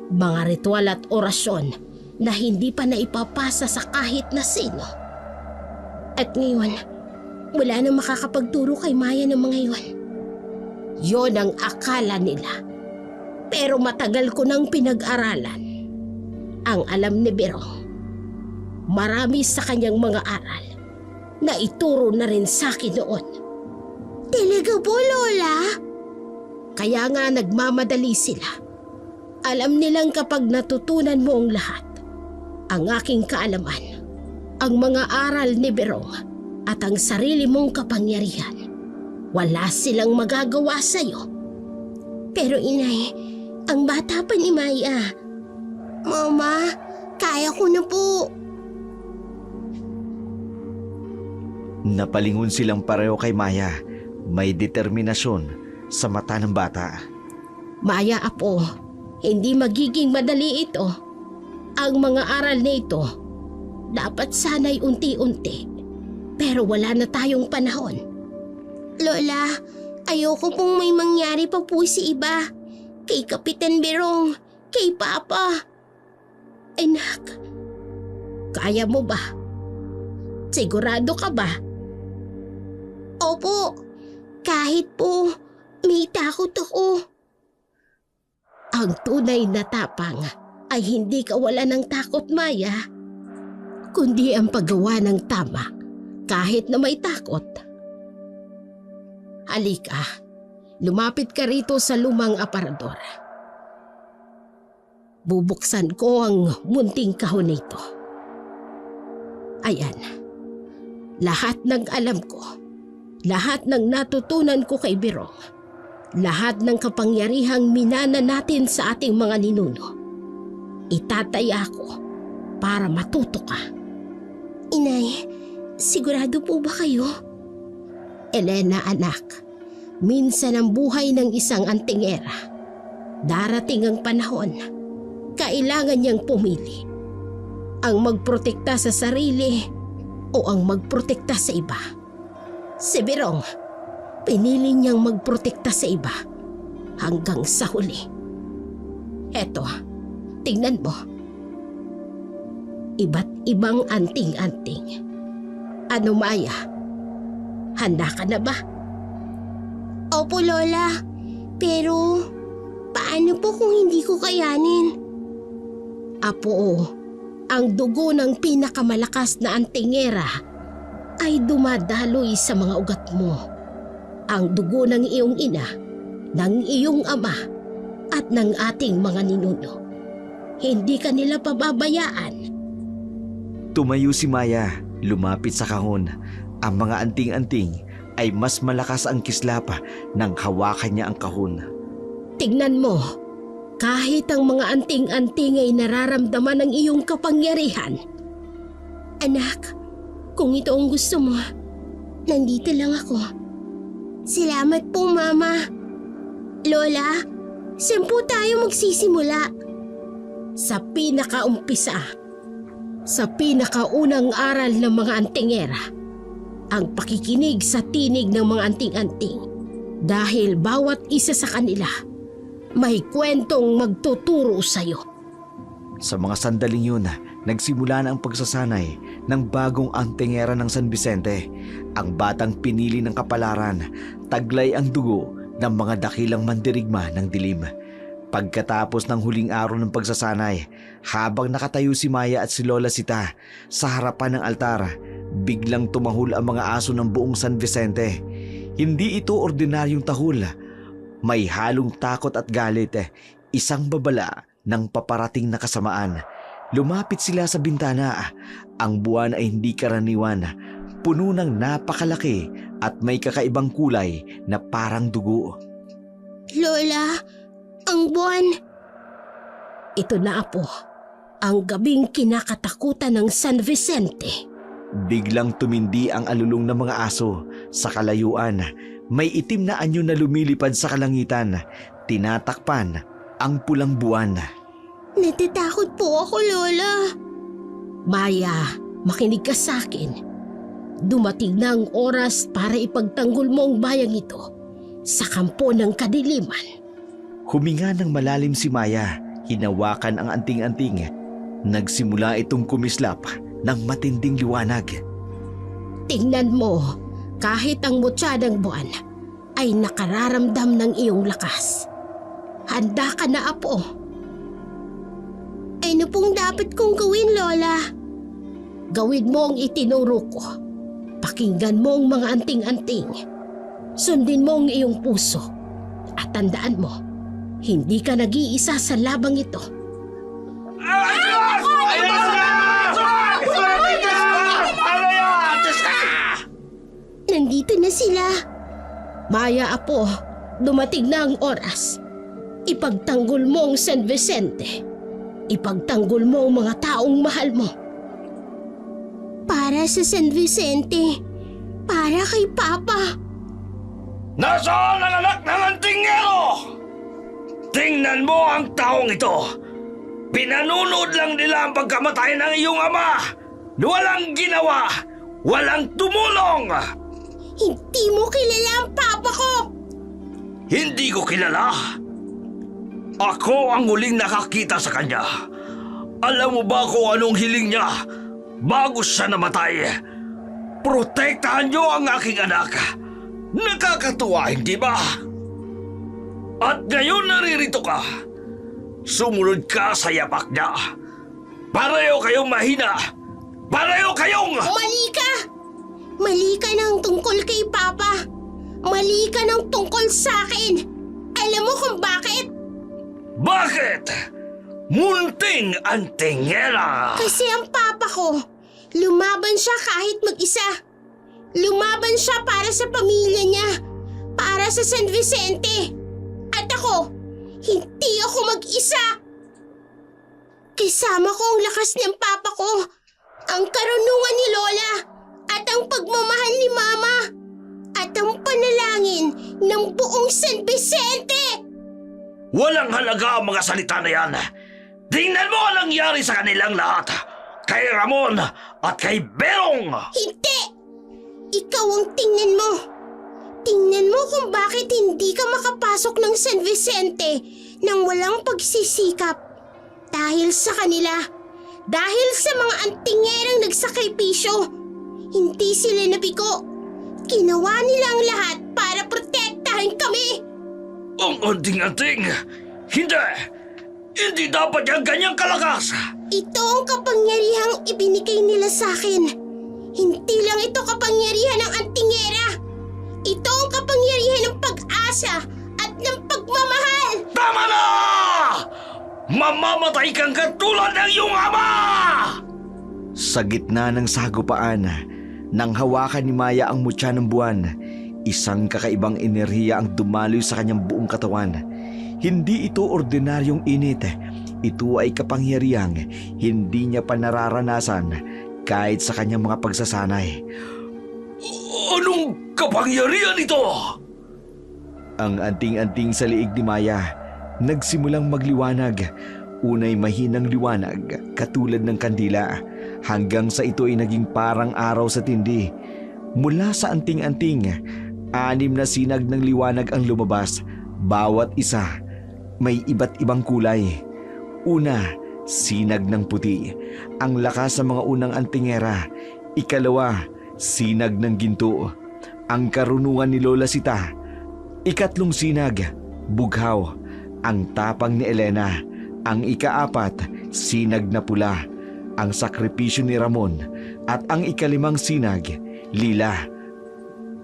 Mga ritual at orasyon na hindi pa naipapasa sa kahit na sino. At ngayon, wala nang makakapagturo kay Maya ng mga iyon. Yon ang akala nila. Pero matagal ko nang pinag-aralan. Ang alam ni Birong, marami sa kanyang mga aral na ituro na rin sa akin noon. Talaga po, Lola? Kaya nga nagmamadali sila. Alam nilang kapag natutunan mo ang lahat, ang aking kaalaman, ang mga aral ni Birong at ang sarili mong kapangyarihan, wala silang magagawa sa'yo. Pero inay, ang bata pa ni Maya. Mama, kaya ko na po. Napalingon silang pareho kay Maya. May determinasyon sa mata ng bata. Maya, apo, hindi magiging madali ito. Ang mga aral na ito, dapat sana'y unti-unti. Pero wala na tayong panahon. Lola, ayoko pong may mangyari pa po si iba. Kay Kapitan Birong, kay Papa. Anak, kaya mo ba? Sigurado ka ba? Opo, kahit po may takot ako. Ang tunay na tapang ay hindi kawalan ng takot, Maya, kundi ang paggawa ng tama kahit na may takot. Halika, lumapit ka rito sa lumang aparador. Bubuksan ko ang munting kahon nito. Ayan, lahat ng alam ko, lahat ng natutunan ko kay Birong, lahat ng kapangyarihang minana natin sa ating mga ninuno, itataya ko para matuto ka. Inay, sigurado po ba kayo? Elena, anak, minsan ang buhay ng isang antingera, darating ang panahon, kailangan niyang pumili. Ang magprotekta sa sarili o ang magprotekta sa iba. Si Birong, pinili niyang magprotekta sa iba hanggang sa huli. Eto, tingnan mo. Iba't ibang anting-anting. Ano, Maya? Handa ka na ba? Opo, Lola. Pero paano po kung hindi ko kayanin? Apo, ang dugo ng pinakamalakas na antingera ay dumadaloy sa mga ugat mo. Ang dugo ng iyong ina, ng iyong ama, at ng ating mga ninuno. Hindi ka nila pababayaan. Tumayo si Maya, lumapit sa kahon. Ang mga anting-anting ay mas malakas ang kislap nang hawakan niya ang kahon. Tignan mo, kahit ang mga anting-anting ay nararamdaman ng iyong kapangyarihan. Anak, kung ito ang gusto mo, nandito lang ako. Salamat po, Mama. Lola, saan po tayo magsisimula? Sa pinakaumpisa, sa pinakaunang aral ng mga antingera, ang pakikinig sa tinig ng mga anting-anting Dahil bawat isa sa kanila may kwentong magtuturo sa'yo. Sa mga sandaling yun, nagsimula na ang pagsasanay ng bagong antingera ng San Vicente. Ang batang pinili ng kapalaran, taglay ang dugo ng mga dakilang mandirigma ng dilim. Pagkatapos ng huling araw ng pagsasanay, habang nakatayo si Maya at si Lola Sita sa harapan ng altar, biglang tumahol ang mga aso ng buong San Vicente. Hindi ito ordinaryong tahol. May halong takot at galit, isang babala ng paparating na kasamaan. Lumapit sila sa bintana. Ang buwan ay hindi karaniwan, puno ng napakalaki at may kakaibang kulay na parang dugo. Lola, ang buwan. Ito na, Apo, ang gabing kinakatakutan ng San Vicente. Biglang tumindi ang alulong ng mga aso. Sa kalayuan, may itim na anyo na lumilipad sa kalangitan. Tinatakpan ang pulang buwan. Natatakot po ako, Lola. Maya, makinig ka sa akin. Dumating na ang oras para ipagtanggol mo ang bayang ito sa kampo ng kadiliman. Huminga ng malalim si Maya, hinawakan ang anting-anting. Nagsimula itong kumislap ng matinding liwanag. Tingnan mo, kahit ang mutya ng buwan ay nakararamdam ng iyong lakas. Handa ka na, Apo. Ano pong dapat kong gawin, Lola? Gawin mo ang itinuro ko. Pakinggan mo ang mga anting-anting. Sundin mo ang iyong puso. At tandaan mo, hindi ka nag-iisa sa labang ito. Nandito na sila. Maya, Apo, dumating na ang oras. Ipagtanggol mo ang San Vicente. Ipagtanggol mo ang mga taong mahal mo. Para sa San Vicente. Para kay Papa. Nasaan ang anak ng antingero? Tingnan mo ang taong ito. Pinanunod lang nila ang pagkamatay ng iyong ama. Walang ginawa. Walang tumulong. Hindi mo kilala ang Papa ko. Hindi ko kilala. Ako ang huling nakakita sa kanya. Alam mo ba kung anong hiling niya bago siya namatay? Protektahan niyo ang aking anak. Nakakatuwa, hindi ba? At ngayon naririto ka. Sumunod ka sa yapak niya. Pareho kayong mahina. Pareho kayong... Mali ka! Mali ka ng tungkol kay Papa. Mali ka ng tungkol sa akin. Alam mo kung bakit? Bakit? Munting antingera! Kasi ang Papa ko, lumaban siya kahit mag-isa. Lumaban siya para sa pamilya niya. Para sa San Vicente. At ako, hindi ako mag-isa. Kasama ko ang lakas ng Papa ko. Ang karunungan ni Lola. At ang pagmamahal ni Mama. At ang panalangin ng buong San Vicente. Walang halaga ang mga salita na yan. Tingnan mo ang nangyari sa kanilang lahat. Kay Ramon at kay Berong. Hindi! Ikaw ang tingnan mo. Tingnan mo kung bakit hindi ka makapasok ng San Vicente nang walang pagsisikap. Dahil sa kanila. Dahil sa mga antingerang nagsakripisyo. Hindi sila nabigo. Ginawa nila ang lahat para protektahan kami. Ang anting-anting! Hindi! Hindi dapat yung ganyang kalakas! Ito ang kapangyarihang ibinigay nila sa akin. Hindi lang ito kapangyarihan ng antingera. Ito ang kapangyarihan ng pag-asa at ng pagmamahal. Tama na! Mamamatay kang katulad ng iyong ama! Sa gitna ng sagupaan, nang hawakan ni Maya ang mutya ng buwan, isang kakaibang enerhiya ang dumaloy sa kanyang buong katawan. Hindi ito ordinaryong init. Ito ay kapangyarihang hindi niya pa nararanasan kahit sa kanyang mga pagsasanay. Anong kapangyarihan ito? Ang anting-anting sa liig ni Maya nagsimulang magliwanag. Unay mahinang liwanag katulad ng kandila hanggang sa ito ay naging parang araw sa tindi. Mula sa anting-anting, 6 na sinag ng liwanag ang lumabas. Bawat isa may iba't ibang kulay. Una, sinag ng puti. Ang lakas ng mga unang antingera. Ikalawa, sinag ng ginto. Ang karunungan ni Lola Sita. Ikatlong sinag, bughaw. Ang tapang ni Elena. Ang ika-4, sinag na pula. Ang sakripisyo ni Ramon. At ang ika-5 sinag, lila.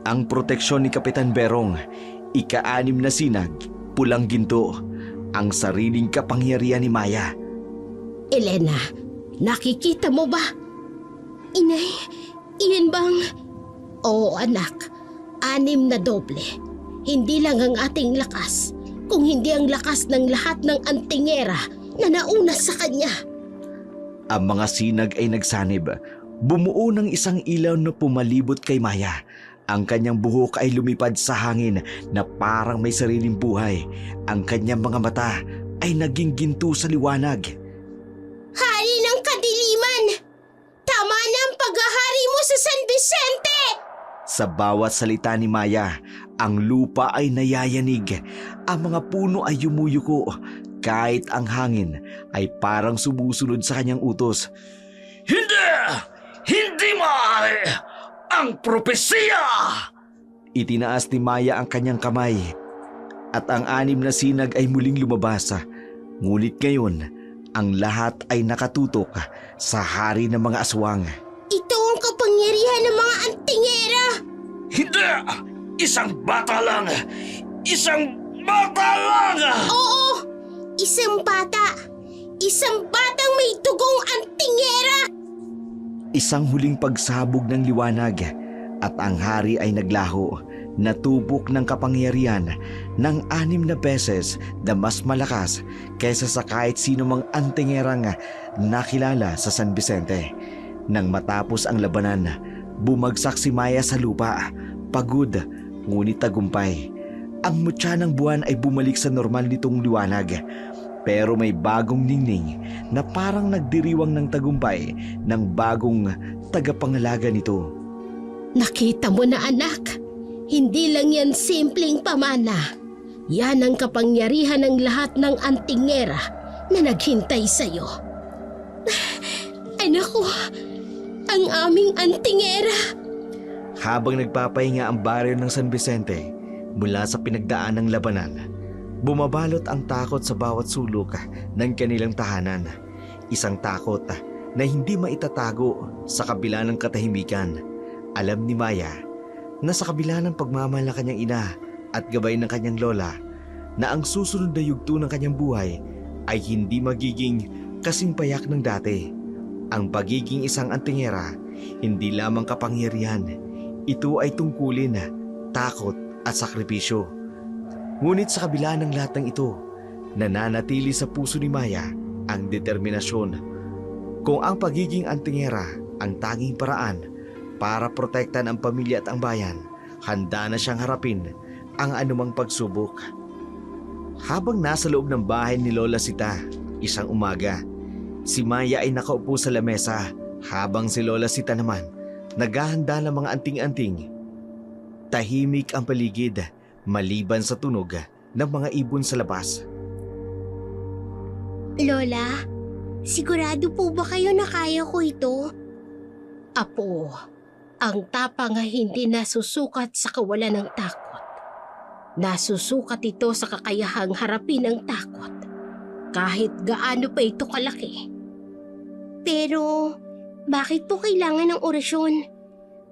Ang proteksyon ni Kapitan Berong. Ika-6 na sinag, pulang ginto. Ang sariling kapangyarihan ni Maya. Elena, nakikita mo ba? Inay, iyan bang... Oo anak, 6 na doble. Hindi lang ang ating lakas, kung hindi ang lakas ng lahat ng antingera na nauna sa kanya. Ang mga sinag ay nagsanib. Bumuo ng isang ilaw na pumalibot kay Maya. Ang kanyang buhok ay lumipad sa hangin na parang may sariling buhay. Ang kanyang mga mata ay naging ginto sa liwanag. Hari ng kadiliman! Tama na ang paghahari mo sa San Vicente! Sa bawat salita ni Maya, ang lupa ay nayayanig. Ang mga puno ay yumuyuko. Kahit ang hangin ay parang sumusunod sa kanyang utos. Hindi! Hindi maaari! Ang propesiya! Itinaas ni Maya ang kanyang kamay at ang 6 na sinag ay muling lumabas. Ngunit ngayon, ang lahat ay nakatutok sa hari ng mga aswang. Ito ang kapangyarihan ng mga antingera! Hindi! Isang bata lang! Isang bata lang! Oo! Isang bata! Isang batang may dugong antingera! Isang huling pagsabog ng liwanag at ang hari ay naglaho. Natubok ng kapangyarihan ng 6 na beses na mas malakas kaysa sa kahit sino mang antingerang nakilala sa San Vicente. Nang matapos ang labanan, bumagsak si Maya sa lupa, pagod ngunit tagumpay. Ang mutya ng buwan ay bumalik sa normal nitong liwanag. Pero may bagong ningning na parang nagdiriwang ng tagumpay ng bagong tagapangalaga nito. Nakita mo na anak, hindi lang yan simpleng pamana. Yan ang kapangyarihan ng lahat ng antingera na naghintay sa'yo. Anak ko, ang aming antingera. Habang nagpapahinga ang baryo ng San Vicente mula sa pinagdaan ng labanan, bumabalot ang takot sa bawat sulok ng kanilang tahanan. Isang takot na hindi maitatago sa kabila ng katahimikan. Alam ni Maya na sa kabila ng pagmamahal ng kanyang ina at gabay ng kanyang lola na ang susunod na yugto ng kanyang buhay ay hindi magiging kasing payak ng dati. Ang pagiging isang antingera, hindi lamang kapangyarihan. Ito ay tungkulin, takot at sakripisyo. Ngunit sa kabila ng lahat ng ito, nananatili sa puso ni Maya ang determinasyon. Kung ang pagiging antingera ang tanging paraan para protektan ang pamilya at ang bayan, handa na siyang harapin ang anumang pagsubok. Habang nasa loob ng bahay ni Lola Sita, isang umaga, si Maya ay nakaupo sa lamesa habang si Lola Sita naman naghahanda ng mga anting-anting. Tahimik ang paligid maliban sa tunog ng mga ibon sa labas. Lola, sigurado po ba kayo na kaya ko ito? Apo, ang tapang ay hindi nasusukat sa kawalan ng takot. Nasusukat ito sa kakayahang harapin ang takot, kahit gaano pa ito kalaki. Pero, bakit po kailangan ng orasyon?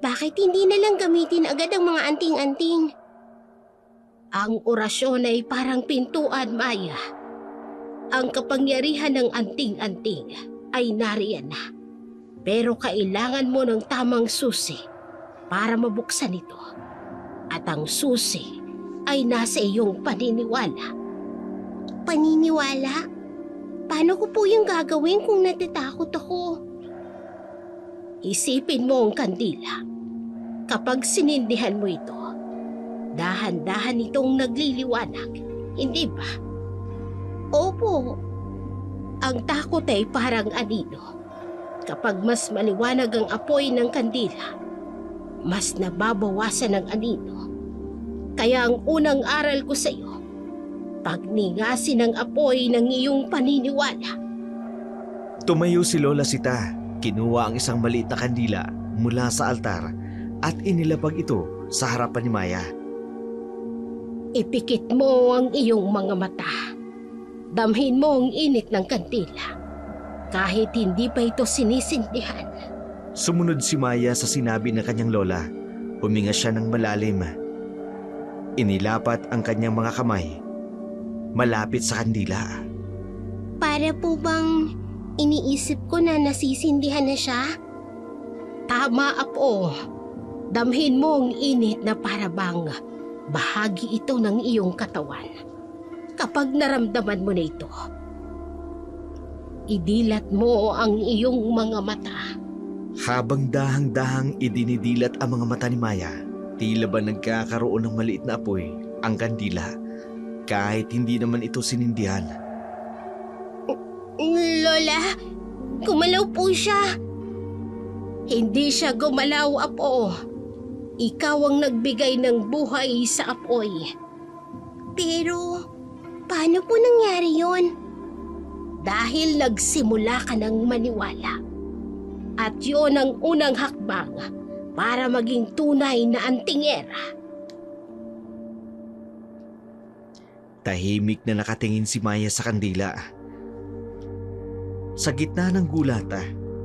Bakit hindi na lang gamitin agad ang mga anting-anting? Ang orasyon ay parang pintuan, Maya. Ang kapangyarihan ng anting-anting ay nariyan na. Pero kailangan mo ng tamang susi para mabuksan ito. At ang susi ay nasa iyong paniniwala. Paniniwala? Paano ko po yung gagawin kung natatakot ako? Isipin mo ang kandila. Kapag sinindihan mo ito, dahan-dahan itong nagliliwanag, hindi ba? Opo. Ang takot ay parang anino. Kapag mas maliwanag ang apoy ng kandila, mas nababawasan ang anino Kaya ang unang aral ko sa iyo, pagningasin ng apoy ng iyong paniniwala. Tumayo si Lola Sita, kinuha ang isang maliit na kandila mula sa altar at inilapag ito sa harapan ni Maya. Ipikit mo ang iyong mga mata. Damhin mo ang init ng kandila. Kahit hindi pa ito sinisindihan. Sumunod si Maya sa sinabi ng kanyang lola. Huminga siya ng malalim. Inilapat ang kanyang mga kamay malapit sa kandila. Para po bang iniisip ko na nasisindihan na siya? Tama, Apo. Damhin mo ang init na para bang bahagi ito ng iyong katawan. Kapag naramdaman mo na ito, idilat mo ang iyong mga mata. Habang dahang-dahang idinidilat ang mga mata ni Maya, tila ba nagkakaroon ng maliit na apoy ang kandila kahit hindi naman ito sinindihan. Lola, gumalaw po siya. Hindi siya gumalaw, Apo. Ikaw ang nagbigay ng buhay sa apoy. Pero, paano po nangyari yon? Dahil nagsimula ka ng maniwala. At yun ang unang hakbang para maging tunay na antingera. Tahimik na nakatingin si Maya sa kandila. Sa gitna ng gulat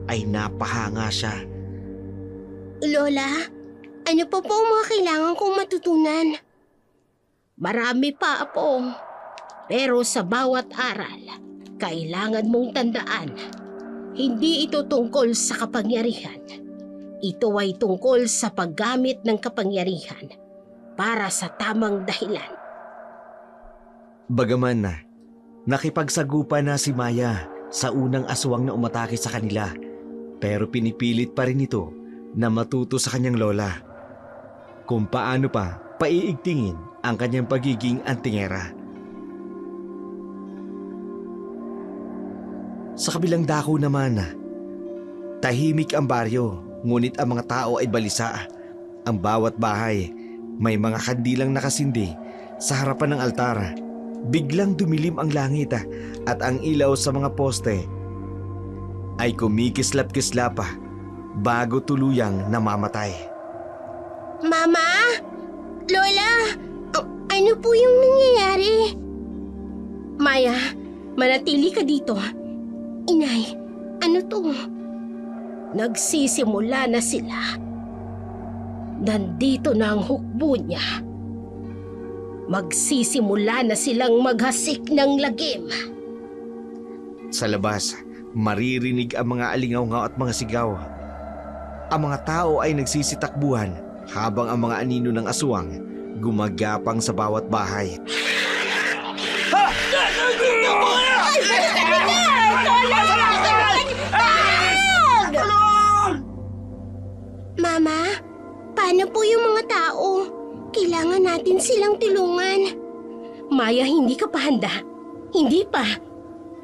ay napahanga siya. Lola, ano pa po ang mga kailangan kong matutunan? Marami pa, Apo. Pero sa bawat aral, kailangan mong tandaan, hindi ito tungkol sa kapangyarihan. Ito ay tungkol sa paggamit ng kapangyarihan para sa tamang dahilan. Bagaman nakipagsagupa na si Maya sa unang aswang na umatake sa kanila, pero pinipilit pa rin ito na matuto sa kanyang lola kung paano pa paiigtingin ang kanyang pagiging antingera. Sa kabilang dako naman, tahimik ang baryo, ngunit ang mga tao ay balisa. Ang bawat bahay may mga kandilang nakasindi sa harapan ng altar. Biglang dumilim ang langit at ang ilaw sa mga poste ay kumikislap-kislap bago tuluyang namamatay. Mama! Lola! Ano po yung nangyayari? Maya, manatili ka dito. Inay, ano to? Nagsisimula na sila. Nandito na ang hukbo niya. Magsisimula na silang maghasik ng lagim. Sa labas, maririnig ang mga alingaw-ngaw at mga sigaw. Ang mga tao ay nagsisitakbuhan habang ang mga anino ng aswang gumagapang sa bawat bahay. Mama, paano po yung mga tao? Kailangan natin silang tulungan. Maya, hindi ka pa handa. Hindi pa.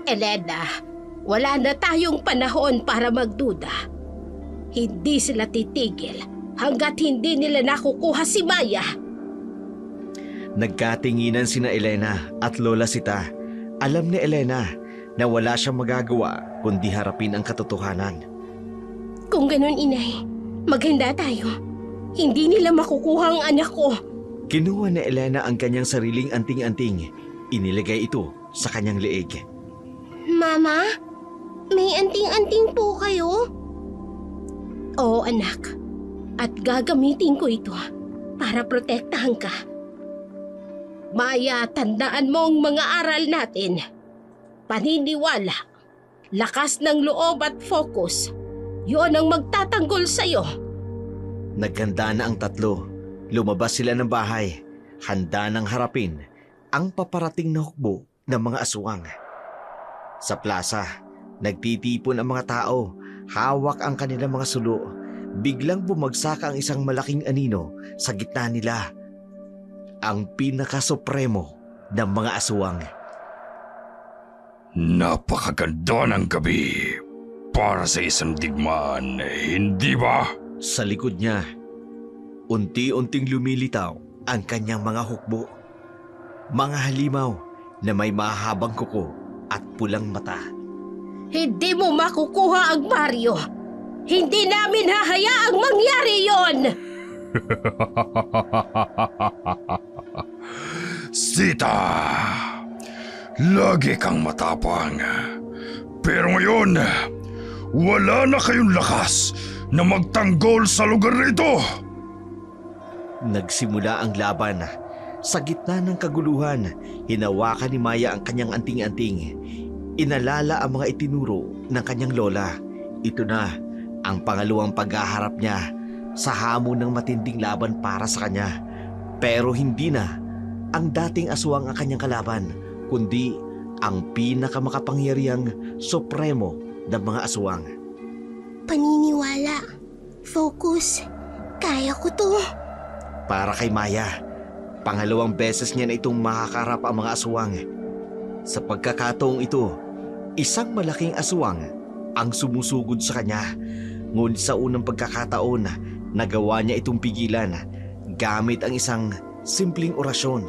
Elena, wala na tayong panahon para magduda. Hindi sila titigil hanggat hindi nila nakukuha si Maya. Nagkatinginan sina Elena at Lola Sita. Alam ni Elena na wala siyang magagawa kundi harapin ang katotohanan. Kung ganun, Inay, maghanda tayo. Hindi nila makukuha ang anak ko. Kinuha ni Elena ang kanyang sariling anting-anting. Inilagay ito sa kanyang leeg. Mama, may anting-anting po kayo? Oo, anak. At gagamitin ko ito para protektahan ka. Maya, tandaan mo ang mga aral natin. Paniniwala, lakas ng loob at focus. Yun ang magtatanggol sa'yo. Naghanda na ang tatlo. Lumabas sila ng bahay. Handa nang harapin ang paparating na hukbo ng mga aswang. Sa plaza, nagtitipon ang mga tao. Hawak ang kanilang mga sulo. Biglang bumagsak ang isang malaking anino sa gitna nila. Ang pinakasopremo ng mga aswang. Napakaganda ng gabi para sa isang digmaan, hindi ba? Sa likod niya, unti-unting lumilitaw ang kanyang mga hukbo. Mga halimaw na may mahabang kuko at pulang mata. Hindi mo makukuha ang Mario. Hindi namin hahayaang mangyari yon. Sita, lagi kang matapang. Pero ngayon, wala na kayong lakas na magtanggol sa lugar na ito. Nagsimula ang laban. Sa gitna ng kaguluhan, hinawakan ni Maya ang kanyang anting-anting. Inalala ang mga itinuro ng kanyang lola. Ito na ang pangalawang paghaharap niya sa hamon ng matinding laban para sa kanya. Pero hindi na ang dating aswang ang kanyang kalaban, kundi ang pinakamakapangyarihang supremo ng mga aswang. Paniniwala. Focus. Kaya ko to. Para kay Maya, pangalawang beses niya na itong makakarap ang mga aswang. Sa pagkakataong ito, isang malaking aswang ang sumusugod sa kanya. Ngunit sa unang pagkakataon, nagawa niya itong pigilan gamit ang isang simpleng orasyon.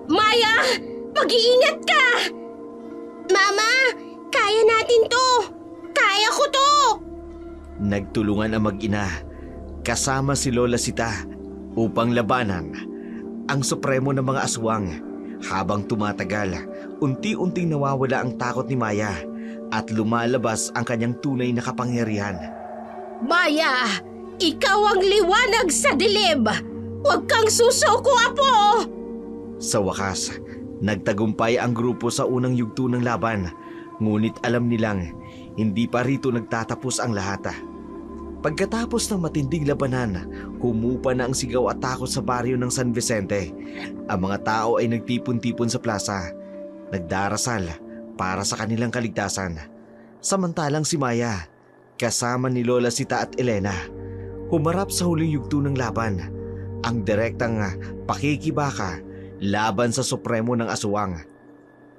Maya! Mag-iingat ka! Mama! Kaya natin to! Kaya ko to! Nagtulungan ang mag-ina kasama si Lola Sita upang labanan ang supremo ng mga aswang. Habang tumatagal, unti-unting nawawala ang takot ni Maya at lumalabas ang kanyang tunay na kapangyarihan. Maya! Ikaw ang liwanag sa dilim! Huwag kang susuko, Apo! Sa wakas, nagtagumpay ang grupo sa unang yugto ng laban, ngunit alam nilang hindi pa rito nagtatapos ang lahat. Pagkatapos ng matinding labanan, humupa na ang sigaw at takot sa baryo ng San Vicente. Ang mga tao ay nagtipon-tipon sa plaza, nagdarasal para sa kanilang kaligtasan. Samantalang si Maya, kasama ni Lola Sita at Elena, humarap sa huling yugto ng laban, ang direktang pakikibaka laban sa supremo ng aswang.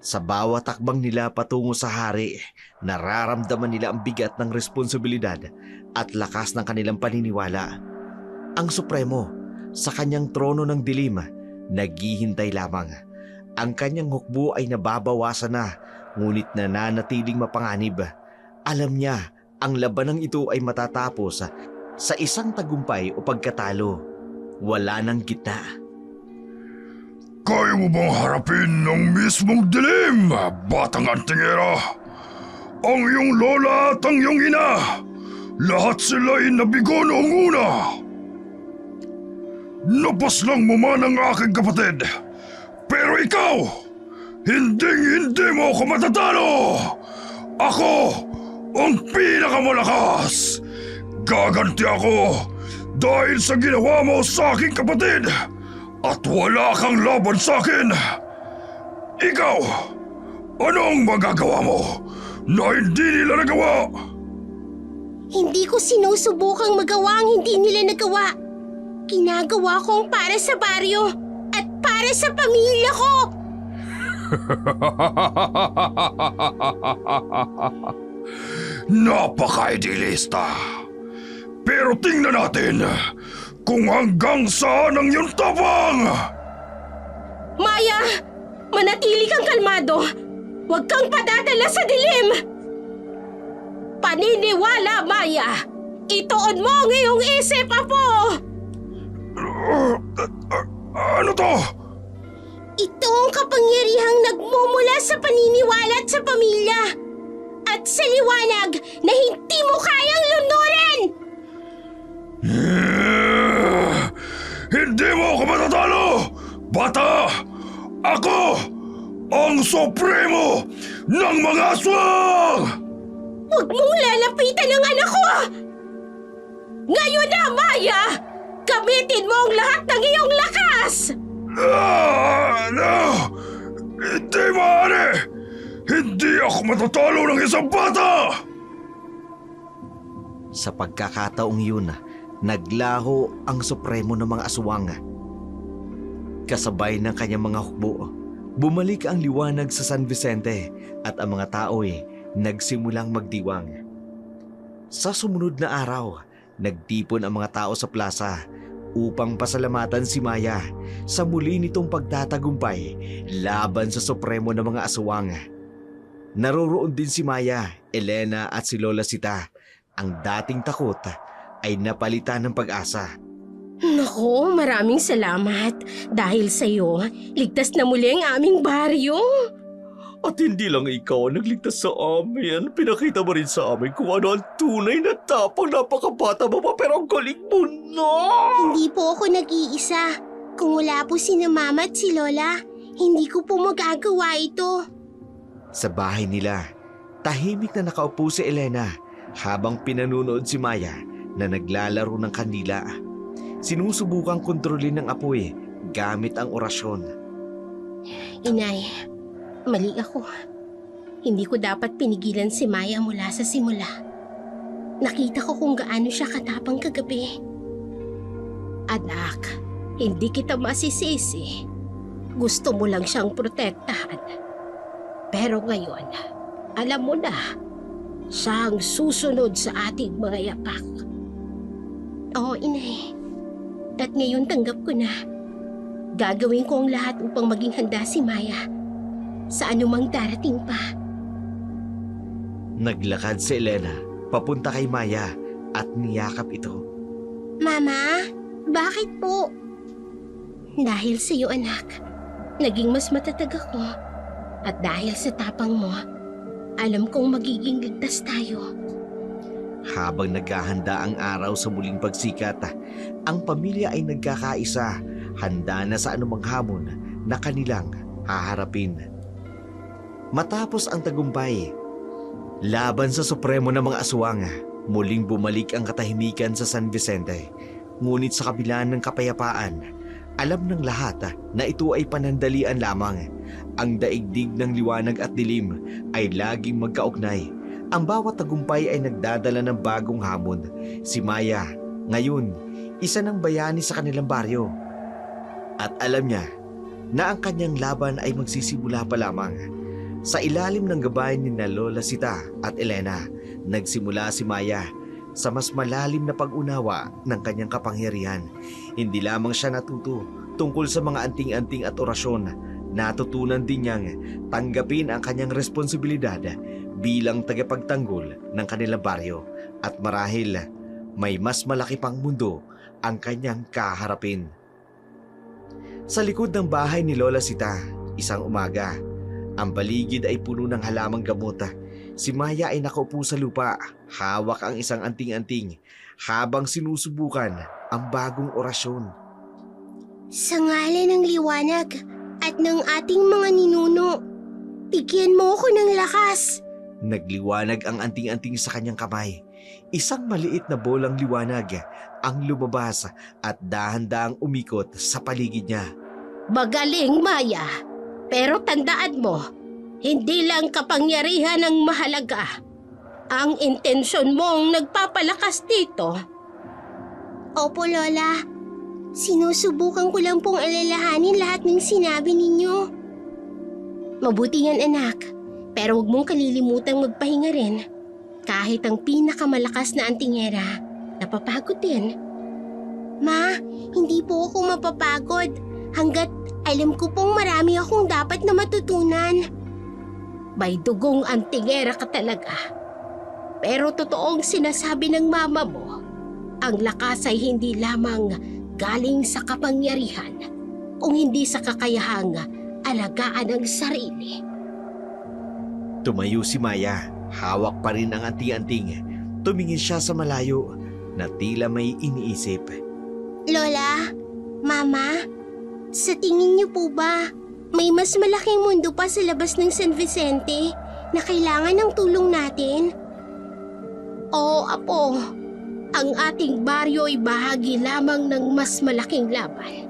Sa bawat takbang nila patungo sa hari, nararamdaman nila ang bigat ng responsibilidad at lakas ng kanilang paniniwala. Ang supremo, sa kanyang trono ng dilim, naghihintay lamang. Ang kanyang hukbo ay nababawasan na, ngunit nananatiling mapanganib. Alam niya, ang labanang ito ay matatapos sa isang tagumpay o pagkatalo. Wala nang gitna. Kaya mo bang harapin ng mismong dilim, batang antingera? Ang iyong lola at ang iyong ina, lahat sila'y nabigo noong una. Napaslang mo man ang aking kapatid, pero ikaw, hindi mo ako matatalo! Ako ang pinakamalakas! Gaganti ako dahil sa ginawa mo sa aking kapatid! At wala kang laban sa akin! Ikaw, anong magagawa mo na hindi nila nagawa? Hindi ko sinusubukang magawa ang hindi nila nagawa. Ginagawa ko ang para sa baryo at para sa pamilya ko. Napaka-idealista. Pero tingnan natin kung hanggang saan ang iyong tapang! Maya! Manatili kang kalmado! Huwag kang padadala sa dilim! Paniniwala, Maya! Ituon mo ang iyong isip, Apo! Ano to? Ito ang kapangyarihang nagmumula sa paniniwala at sa pamilya. At sa liwanag na hindi mo kayang lunurin! Hindi mo ako matatalo! Bata! Ako ang supremo ng mga aswang! Huwag mong lalapitan ang anak ko! Ngayon na, Maya! Gamitin mo ang lahat ng iyong lakas! No! Hindi maaari! Hindi ako matatalo ng isang bata! Sa pagkakataong yun, naglaho ang supremo ng mga aswang. Kasabay ng kanyang mga hukbo, bumalik ang liwanag sa San Vicente at ang mga tao ay nagsimulang magdiwang. Sa sumunod na araw, nagtipon ang mga tao sa plaza upang pasalamatan si Maya sa muli nitong pagtatagumpay laban sa supremo ng mga aswang. Naroroon din si Maya, Elena at si Lola Sita. Ang dating takot ay napalitan ng pag-asa. Nako, maraming salamat. Dahil sa'yo, ligtas na muli ang aming baryo. At hindi lang ikaw ang nagligtas sa amin. Pinakita mo rin sa amin kung ano ang tunay na tapang. Napakabata mo pa pero ang galing mo na. Hindi po ako nag-iisa. Kung wala po sina Mama at si Lola, hindi ko po magagawa ito. Sa bahay nila, tahimik na nakaupo si Elena habang pinanunood si Maya na naglalaro ng kandila. Sinusubukang kontrolin ng apoy gamit ang orasyon. Inay, mali ako. Hindi ko dapat pinigilan si Maya mula sa simula. Nakita ko kung gaano siya katapang kagabi. Anak, hindi kita masisisi. Gusto mo lang siyang protektahan. Pero ngayon, alam mo na, siya ang susunod sa ating mga yapak. Oo, Inay. At ngayon tanggap ko na. Gagawin ko ang lahat upang maging handa si Maya sa anumang darating pa. Naglakad si Elena papunta kay Maya at niyakap ito. Mama, bakit po? Dahil sa iyo, anak, naging mas matatag ako. At dahil sa tapang mo, alam kong magiging ligtas tayo. Habang naghahanda ang araw sa muling pagsikat, ang pamilya ay nagkakaisa, handa na sa anumang hamon na kanilang haharapin. Matapos ang tagumpay, laban sa supremo ng mga aswang, muling bumalik ang katahimikan sa San Vicente. Ngunit sa kabila ng kapayapaan, alam ng lahat na ito ay panandalian lamang. Ang daigdig ng liwanag at dilim ay laging magkaugnay. Ang bawat tagumpay ay nagdadala ng bagong hamon. Si Maya, ngayon, isa ng bayani sa kanilang baryo. At alam niya na ang kanyang laban ay magsisimula pa lamang. Sa ilalim ng gabay ni na Lola Sita at Elena, nagsimula si Maya sa mas malalim na pag-unawa ng kanyang kapangyarihan. Hindi lamang siya natuto tungkol sa mga anting-anting at orasyon. Natutunan din niyang tanggapin ang kanyang responsibilidad bilang tagapagtanggol ng kanilang baryo. At marahil may mas malaki pang mundo ang kanyang kaharapin. Sa likod ng bahay ni Lola Sita, isang umaga, ang paligid ay puno ng halamang gamot. Si Maya ay nakaupo sa lupa, hawak ang isang anting-anting habang sinusubukan ang bagong orasyon. Sa ngalan ng liwanag at ng ating mga ninuno, bigyan mo ako ng lakas. Nagliwanag ang anting-anting sa kanyang kamay. Isang maliit na bolang liwanag ang lumabas at dahan-dahang umikot sa paligid niya. Magaling, Maya. Pero tandaan mo, hindi lang kapangyarihan ang mahalaga. Ang intensyon mong nagpapalakas dito. Opo, Lola. Sinusubukan ko lang pong alalahanin lahat ng sinabi ninyo. Mabuti yan, anak. Pero huwag mong kalilimutang magpahinga rin. Kahit ang pinakamalakas na antingera, napapagod din. Ma, hindi po ako mapapagod hanggat alam ko pong marami akong dapat na matutunan. May dugong antingera ka talaga. Pero totoong sinasabi ng mama mo, ang lakas ay hindi lamang galing sa kapangyarihan, kung hindi sa kakayahang alagaan ang sarili. Tumayo si Maya, hawak pa rin ang anting-anting. Tumingin siya sa malayo na tila may iniisip. Lola, Mama, sa tingin niyo po ba may mas malaking mundo pa sa labas ng San Vicente na kailangan ng tulong natin? Oo, Apo. Ang ating baryo ay bahagi lamang ng mas malaking laban.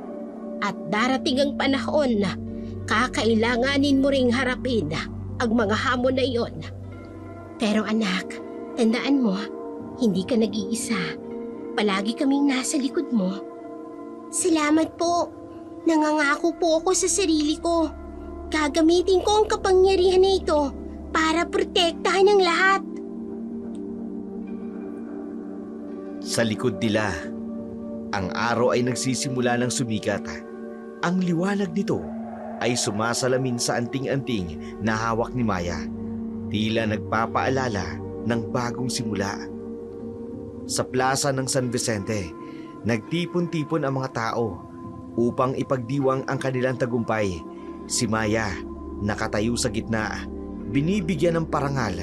At darating ang panahon na kakailanganin mo ring harapin ang mga hamon na iyon. Pero anak, tandaan mo, hindi ka nag-iisa. Palagi kaming nasa likod mo. Salamat po. Nangangako po ako sa sarili ko. Gagamitin ko ang kapangyarihan na ito para protektahan ang lahat. Sa likod nila, Ang araw ay nagsisimula ng sumikat. Ang liwanag nito ay sumasalamin sa anting-anting na hawak ni Maya. Tila nagpapaalala ng bagong simula. Sa plaza ng San Vicente, nagtipon-tipon ang mga tao upang ipagdiwang ang kanilang tagumpay. Si Maya, nakatayo sa gitna, binibigyan ng parangal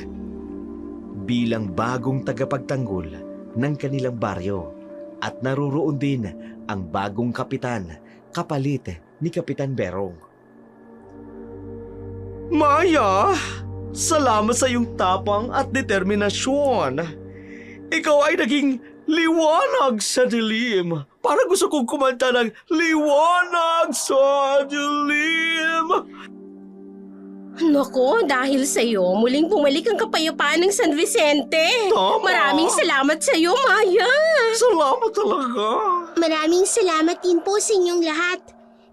bilang bagong tagapagtanggol ng kanilang baryo. At naroroon din ang bagong kapitan, kapalit ni Kapitan Berong. Maya, salamat sa iyong tapang at determinasyon. Ikaw ay naging liwanag sa dilim. Parang gusto kong kumanta ng liwanag sa dilim. Nako, dahil sa'yo, muling bumalik ang kapayapaan ng San Vicente. Tama. Maraming salamat sa'yo, Maya. Salamat talaga. Maraming salamat din po sa inyong lahat.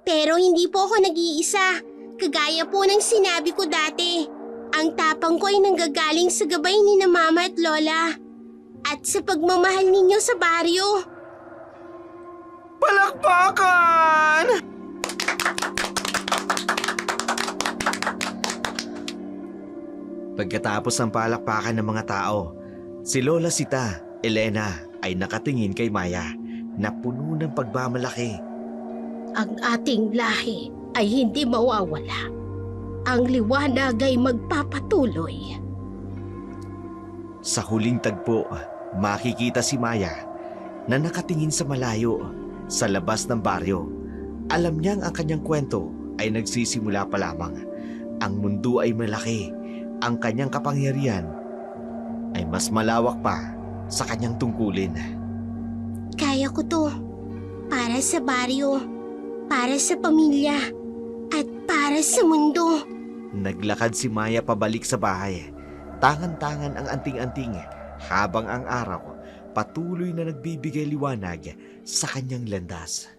Pero hindi po ako nag-iisa. Kagaya po ng sinabi ko dati. Ang tapang ko ay nanggagaling sa gabay ni na Mama at Lola. At sa pagmamahal ninyo sa baryo. Palakpakan! Pagkatapos ng palakpakan ng mga tao, si Lola Sita, Elena, ay nakatingin kay Maya na puno ng pagmamalaki. Ang ating lahi ay hindi mawawala. Ang liwanag ay magpapatuloy. Sa huling tagpo, makikita si Maya na nakatingin sa malayo sa labas ng baryo. Alam niyang ang kanyang kwento ay nagsisimula pa lamang. Ang mundo ay malaki. Ang kanyang kapangyarihan ay mas malawak pa sa kanyang tungkulin. Kaya ko to. Para sa baryo. Para sa pamilya. At para sa mundo. Naglakad si Maya pabalik sa bahay. Tangan-tangan ang anting-anting habang ang araw patuloy na nagbibigay liwanag sa kanyang landas.